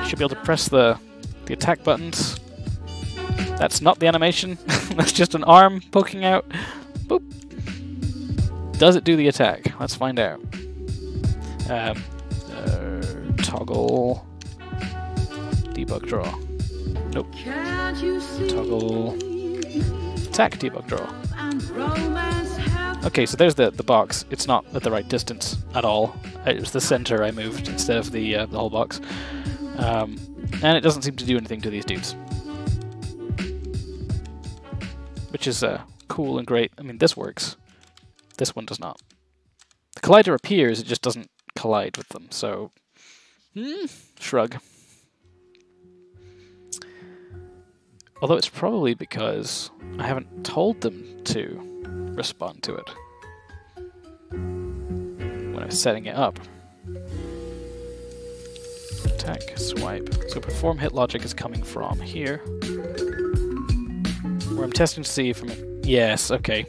Speaker 1: Should be able to press the attack buttons. That's not the animation. That's just an arm poking out. Boop. Does it do the attack? Let's find out. Toggle debug draw. Nope. Toggle attack debug draw. Okay, so there's the box. It's not at the right distance at all. It was the center I moved instead of the whole box. And it doesn't seem to do anything to these dudes. Which is cool and great. I mean, this works. This one does not. The collider appears, it just doesn't collide with them, so... shrug. Although it's probably because I haven't told them to respond to it when I was setting it up. Attack, swipe. So perform hit logic is coming from here. Where I'm testing to see if I'm... Yes, okay.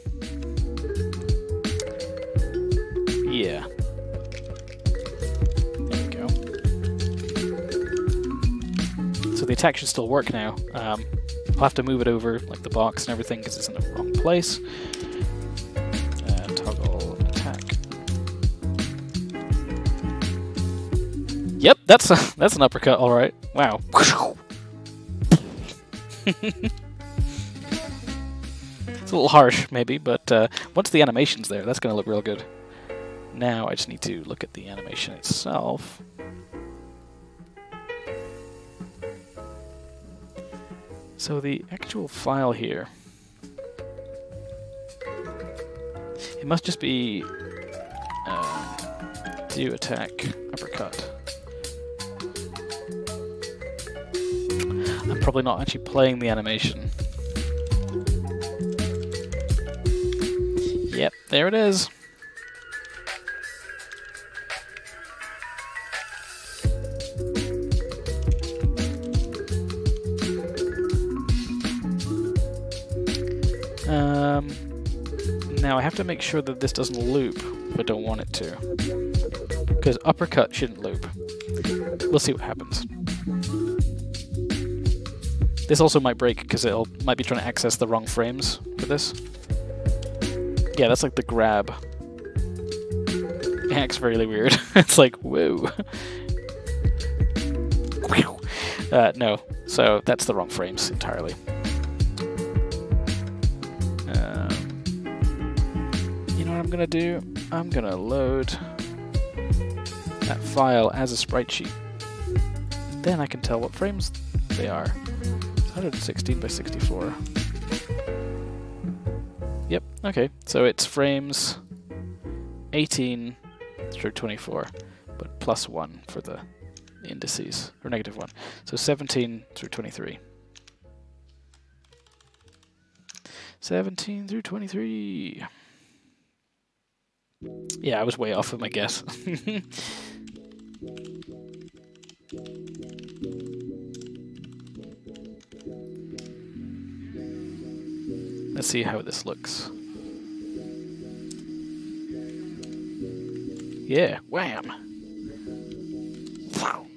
Speaker 1: Yeah. There we go. So the attack should still work now. I'll have to move it over, like the box and everything, because it's in the wrong place. Toggle attack. Yep, that's an uppercut, all right. Wow. It's a little harsh, maybe, but once the animation's there, that's going to look real good. Now I just need to look at the animation itself. So the actual file here, it must just be do attack uppercut. I'm probably not actually playing the animation. Yep, there it is. Now I have to make sure that this doesn't loop if I don't want it to. Because uppercut shouldn't loop. We'll see what happens. This also might break because it might be trying to access the wrong frames for this. Yeah, that's like the grab. It acts really weird. It's like, whoa. No, so that's the wrong frames entirely. You know what I'm gonna do? I'm gonna load that file as a sprite sheet. Then I can tell what frames they are. 116 by 64. Yep, okay, so it's frames 18 through 24, but plus 1 for the indices, or negative 1. So 17 through 23. 17 through 23. Yeah, I was way off of my guess. Let's see how this looks. Yeah, wham! Wow.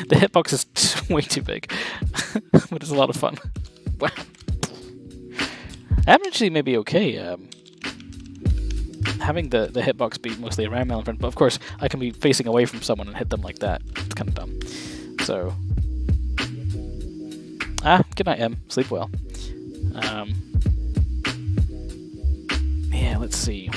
Speaker 1: The hitbox is way too big, but it's a lot of fun. Wow. I'm actually maybe okay having the hitbox be mostly around Melon, but of course I can be facing away from someone and hit them like that. It's kind of dumb. So, good night, Em. Sleep well. Yeah, let's see.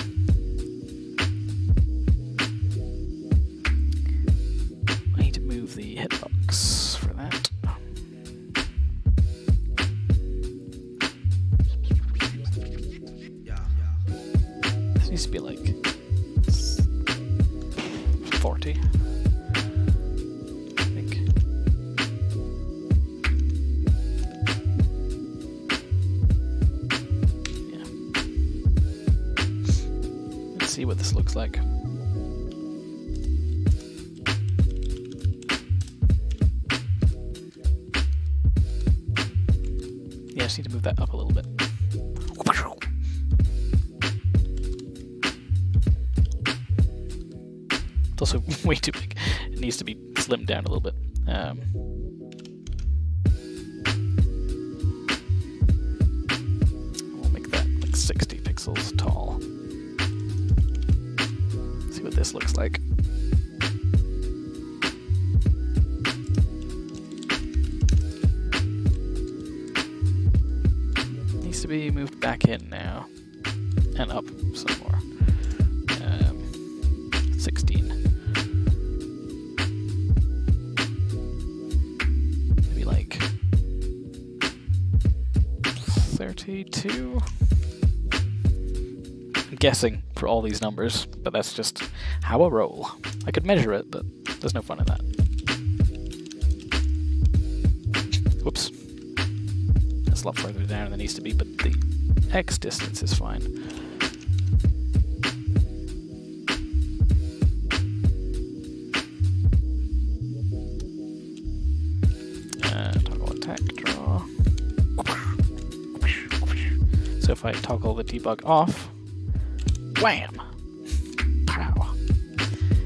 Speaker 1: I need to move the hitbox for that. This needs to be like 40. I think. Yeah. Let's see what this looks like. Yeah, I just need to move that up a little bit. It's also way too big. It needs to be slimmed down a little bit. We'll make that like 60 pixels tall. See what this looks like. Needs to be moved back in now. And up some more. 16. Maybe like 32. I'm guessing for all these numbers, but that's just how I roll. I could measure it, but there's no fun in that. Whoops. That's a lot further down than it needs to be, but the X distance is fine. So if I toggle the debug off, wham! Pow!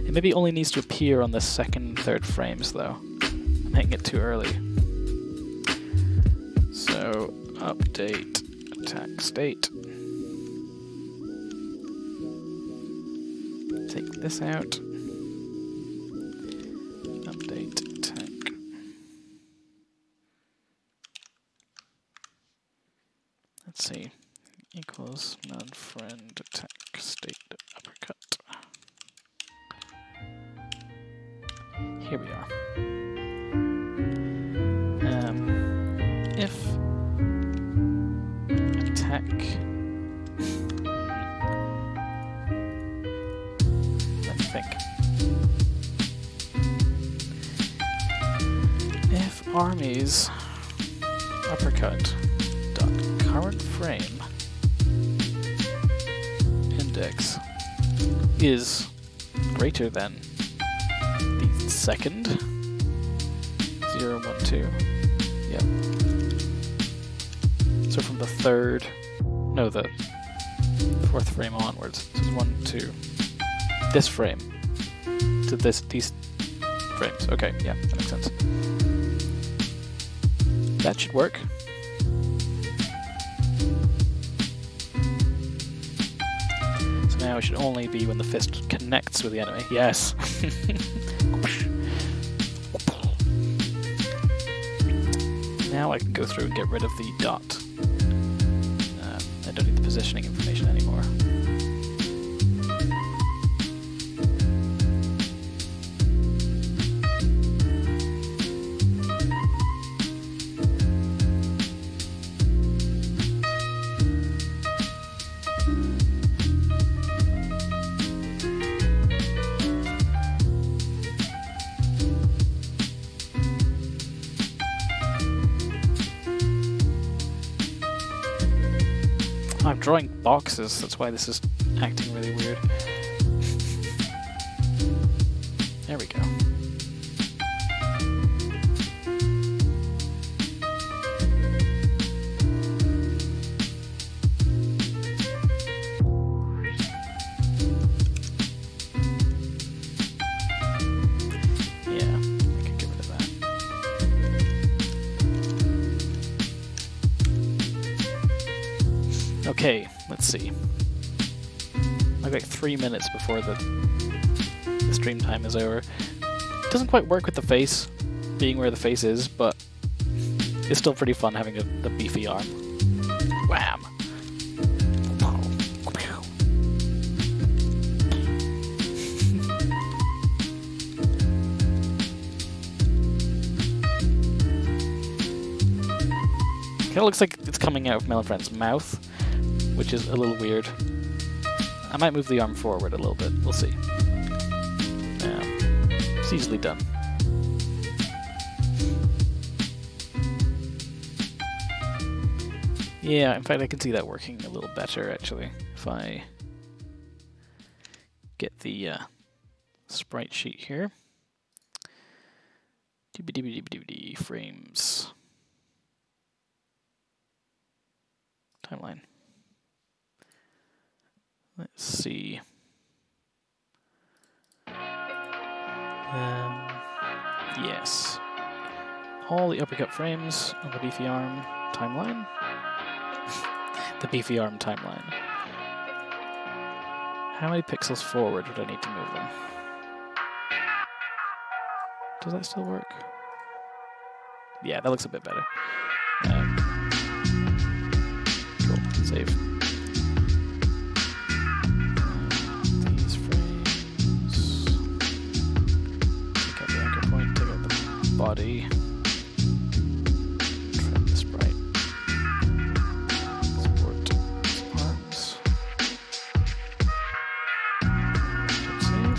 Speaker 1: It maybe only needs to appear on the second, third frames though. I'm making it too early. So update attack state. Take this out. Update attack. Let's see. Equals non-friend attack state uppercut. Here we are. If attack let me think. If armies uppercut dot current frame index is greater than the second 0, 1, 2. Yep. So from the third, no, the fourth frame onwards. This is 1, 2. This frame to these frames. Okay, yeah, that makes sense. That should work. Now it should only be when the fist connects with the enemy. Yes! Now I can go through and get rid of the dot. I don't need the positioning information anymore. I'm drawing boxes, that's why this is acting really weird. There we go. Yeah, I can get rid of that. Okay, let's see. I've got 3 minutes before the stream time is over. It doesn't quite work with the face, being where the face is, but it's still pretty fun having the beefy arm. Wham! Kind of looks like it's coming out of Melon Friend's mouth, which is a little weird. I might move the arm forward a little bit. We'll see. It's easily done. Yeah, in fact, I can see that working a little better, actually, if I get the sprite sheet here. Frames. Timeline. Let's see. Yes. All the uppercut frames on the beefy arm timeline. The beefy arm timeline. How many pixels forward would I need to move them? Does that still work? Yeah, that looks a bit better. Cool. Save. These frames. Take out the anchor point, take out the body. Trim the sprite. Export arms. Save.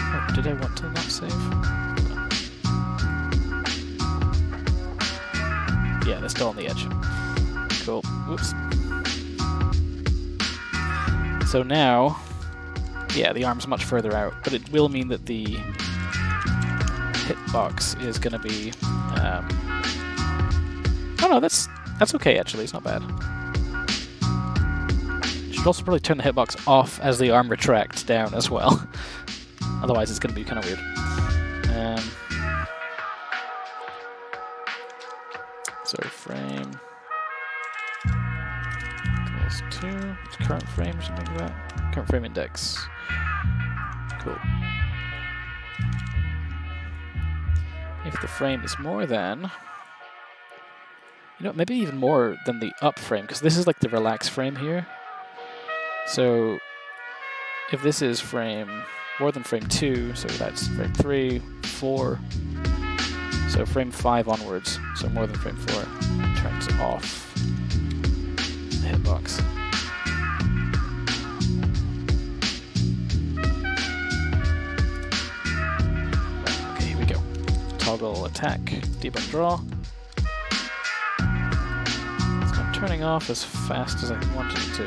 Speaker 1: Oh, did I want to not save? Yeah, they're still on the edge. Cool. Oops. So now, yeah, the arm's much further out, but it will mean that the hitbox is going to be... oh no, that's okay actually, it's not bad. Should also probably turn the hitbox off as the arm retracts down as well. Otherwise it's going to be kind of weird. Sorry, frame. Equals 2. It's current frame or something like that. Current frame index. Cool. If the frame is more than... You know, maybe even more than the up frame, because this is like the relax frame here. So, if this is frame... more than frame 2, so that's frame 3, 4... So frame 5 onwards, so more than frame 4, turns off the hitbox. Okay, here we go. Toggle attack, debug draw. It's not turning off as fast as I wanted it to.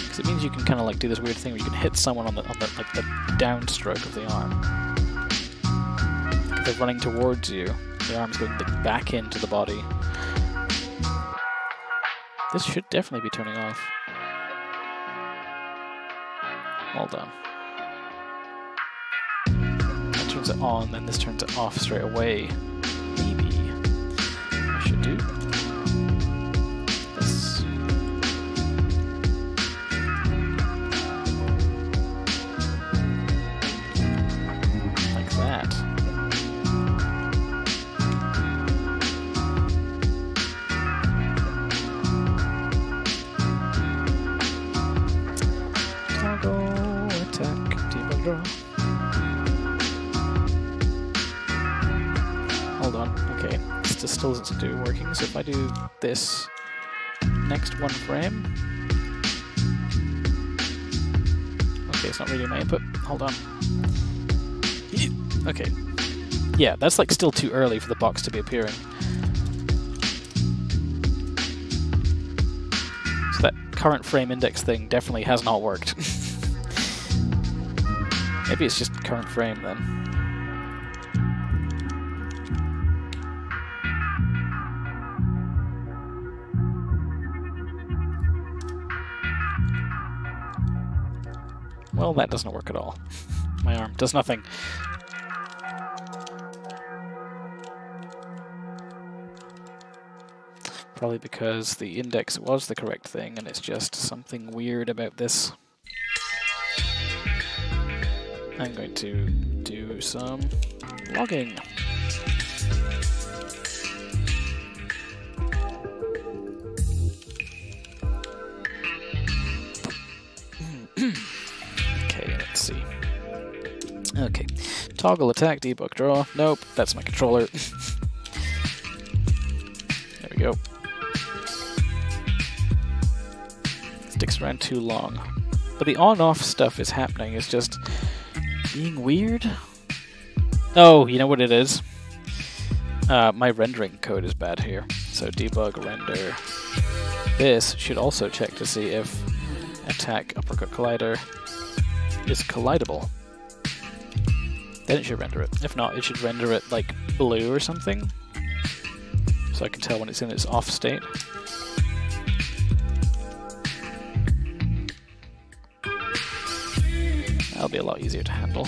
Speaker 1: Because it means you can kind of like do this weird thing where you can hit someone on the like the downstroke of the arm. If they're running towards you, the arm's going back into the body. This should definitely be turning off. Well done. That turns it on, then this turns it off straight away. Maybe I should do this. Like that. Toggle attack, debug draw. Hold on, okay, it still isn't working, so if I do this next one frame... Okay, it's not reading my input, hold on. Okay, yeah, that's like still too early for the box to be appearing. So that current frame index thing definitely has not worked. Maybe it's just current frame then. Well, that doesn't work at all. My arm does nothing. Probably because the index was the correct thing and it's just something weird about this. I'm going to do some logging. Okay, let's see. Okay, toggle attack, debug draw. Nope, that's my controller. There we go. Sticks around too long. But the on-off stuff is happening, it's just being weird. Oh, you know what it is? My rendering code is bad here. So debug render. This should also check to see if attack uppercut collider is collidable. Then it should render it. If not, it should render it like blue or something. So I can tell when it's in its off state. That'll be a lot easier to handle.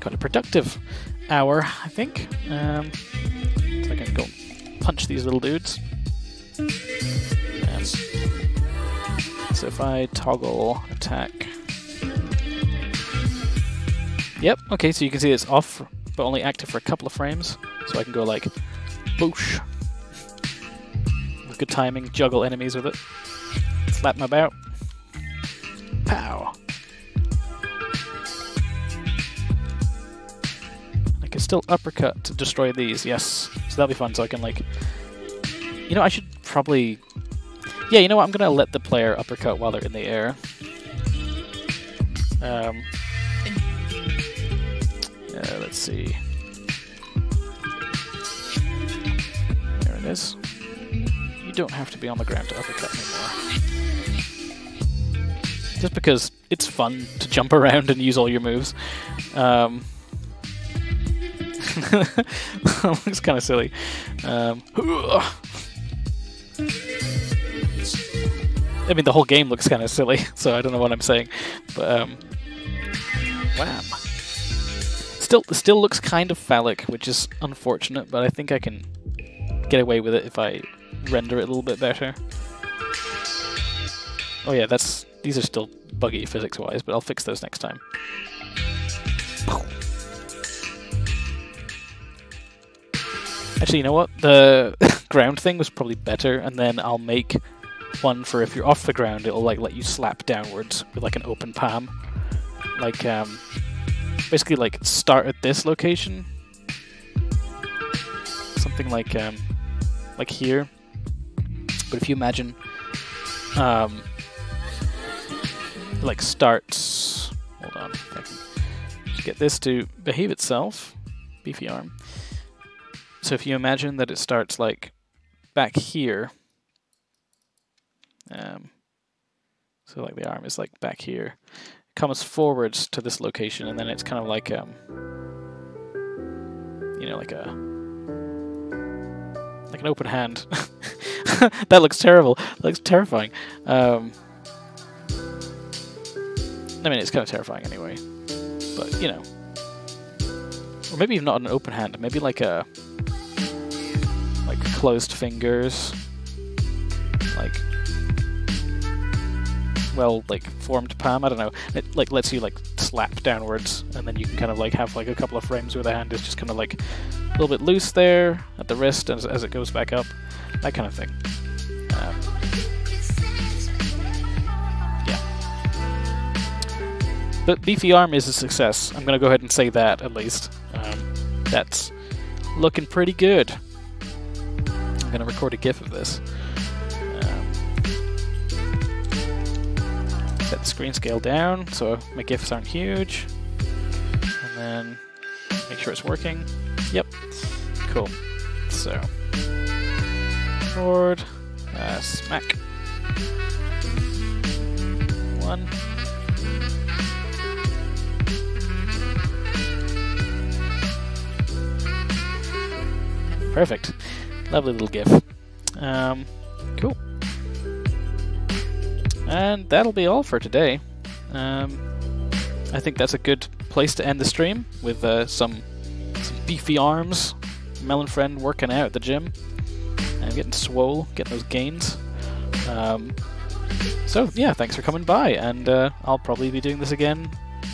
Speaker 1: Got a productive hour, I think. So I can go punch these little dudes. So if I toggle attack... Yep, okay, so you can see it's off, but only active for a couple of frames. So I can go like, boosh. With good timing, juggle enemies with it. Slap them about. Pow! I can still uppercut to destroy these, yes. So that'll be fun, so I can like... You know, I should probably... Yeah, you know what, I'm gonna let the player uppercut while they're in the air. Let's see. There it is. You don't have to be on the ground to uppercut anymore. Just because it's fun to jump around and use all your moves. Looks kind of silly. I mean, the whole game looks kind of silly, so I don't know what I'm saying. But, wham. Still looks kind of phallic, which is unfortunate, but I think I can get away with it if I render it a little bit better. Oh yeah, these are still buggy physics-wise, but I'll fix those next time. Actually, you know what? The ground thing was probably better, and then I'll make one for if you're off the ground, it'll like let you slap downwards with like an open palm. Like, basically like start at this location. Something like here. But if you imagine, like starts, hold on, if I can just get this to behave itself, beefy arm. So if you imagine that it starts like back here, so like the arm is like back here, comes forwards to this location, and then it's kind of like you know, like an open hand. That looks terrible. That looks terrifying. I mean, it's kind of terrifying anyway. But you know, or maybe even not an open hand. Maybe like closed fingers, like formed palm. I don't know. It like lets you like slap downwards, and then you can kind of like have like a couple of frames where the hand is just kind of like a little bit loose there at the wrist as it goes back up, that kind of thing. Yeah. But beefy arm is a success. I'm gonna go ahead and say that at least. That's looking pretty good. I'm gonna record a GIF of this. Set the screen scale down so my GIFs aren't huge, and then make sure it's working. Yep, cool. So, record, smack. 1. Perfect. Lovely little GIF. Cool. And that'll be all for today. I think that's a good place to end the stream with some beefy arms. Melon friend working out at the gym and getting swole, getting those gains. So yeah, thanks for coming by, and I'll probably be doing this again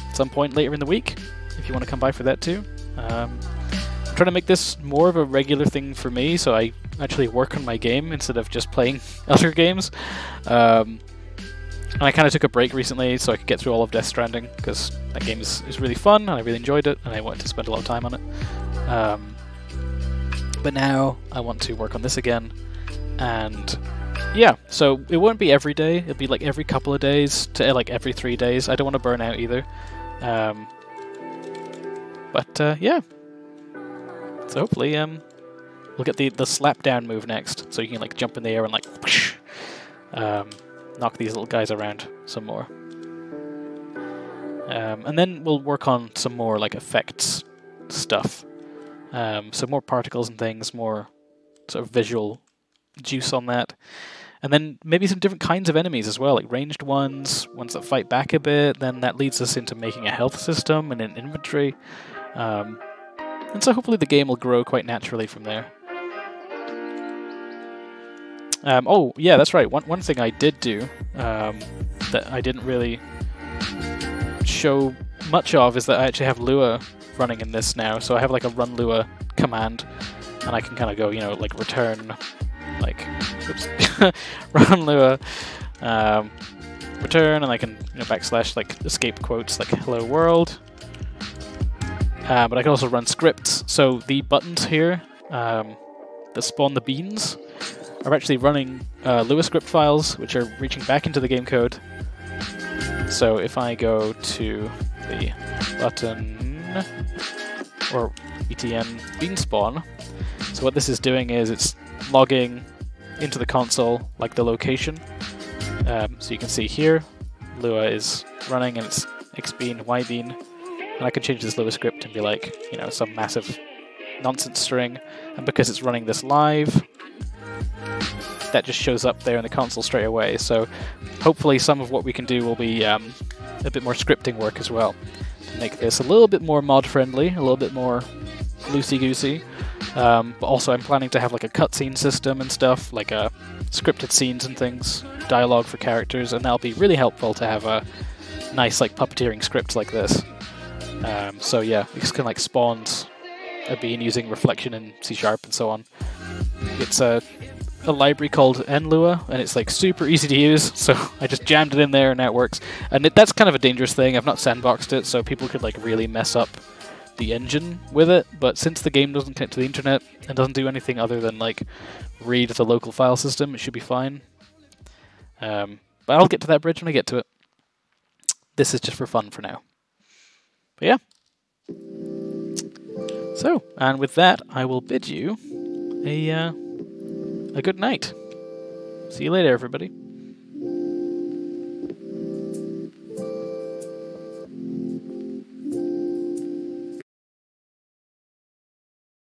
Speaker 1: at some point later in the week, if you want to come by for that too. I'm trying to make this more of a regular thing for me, so I actually work on my game instead of just playing other games. And I kind of took a break recently so I could get through all of Death Stranding, because that game is really fun, and I really enjoyed it, and I wanted to spend a lot of time on it. But now I want to work on this again, and yeah, so it won't be every day, it'll be like every couple of days to like every 3 days. I don't want to burn out either. But yeah, so hopefully we'll get the slap down move next, so you can like jump in the air and like whoosh, knock these little guys around some more. And then we'll work on some more like effects stuff. So more particles and things, more sort of visual juice on that. And then maybe some different kinds of enemies as well, like ranged ones that fight back a bit. Then that leads us into making a health system and an inventory. And so hopefully the game will grow quite naturally from there. Oh, yeah, that's right. One thing I did do that I didn't really show much of is that I actually have Lua running in this now. So I have like a run Lua command, and I can kind of go, you know, like return, like, oops, run Lua, return, and I can, you know, backslash, like, escape quotes, like, hello world. But I can also run scripts. So the buttons here that spawn the beans are actually running Lua script files, which are reaching back into the game code. So if I go to the button or btn bean spawn, so what this is doing is it's logging into the console like the location. So you can see here Lua is running and it's X bean, Y bean, and I can change this Lua script and be like, you know, some massive nonsense string, and because it's running this live, that just shows up there in the console straight away. So hopefully some of what we can do will be a bit more scripting work as well, to make this a little bit more mod friendly, a little bit more loosey-goosey. But also I'm planning to have like a cutscene system and stuff, like scripted scenes and things, dialogue for characters, and that'll be really helpful to have a nice like puppeteering script like this. So yeah, we just can like spawns a bean using reflection in C# and so on. It's a library called nlua, and it's like super easy to use, so I just jammed it in there and now it works. And that's kind of a dangerous thing. I've not sandboxed it, so people could like really mess up the engine with it, but since the game doesn't connect to the internet and doesn't do anything other than like read the local file system, it should be fine. But I'll get to that bridge when I get to it. This is just for fun for now. But yeah. So, and with that, I will bid you a good night. See you later, everybody.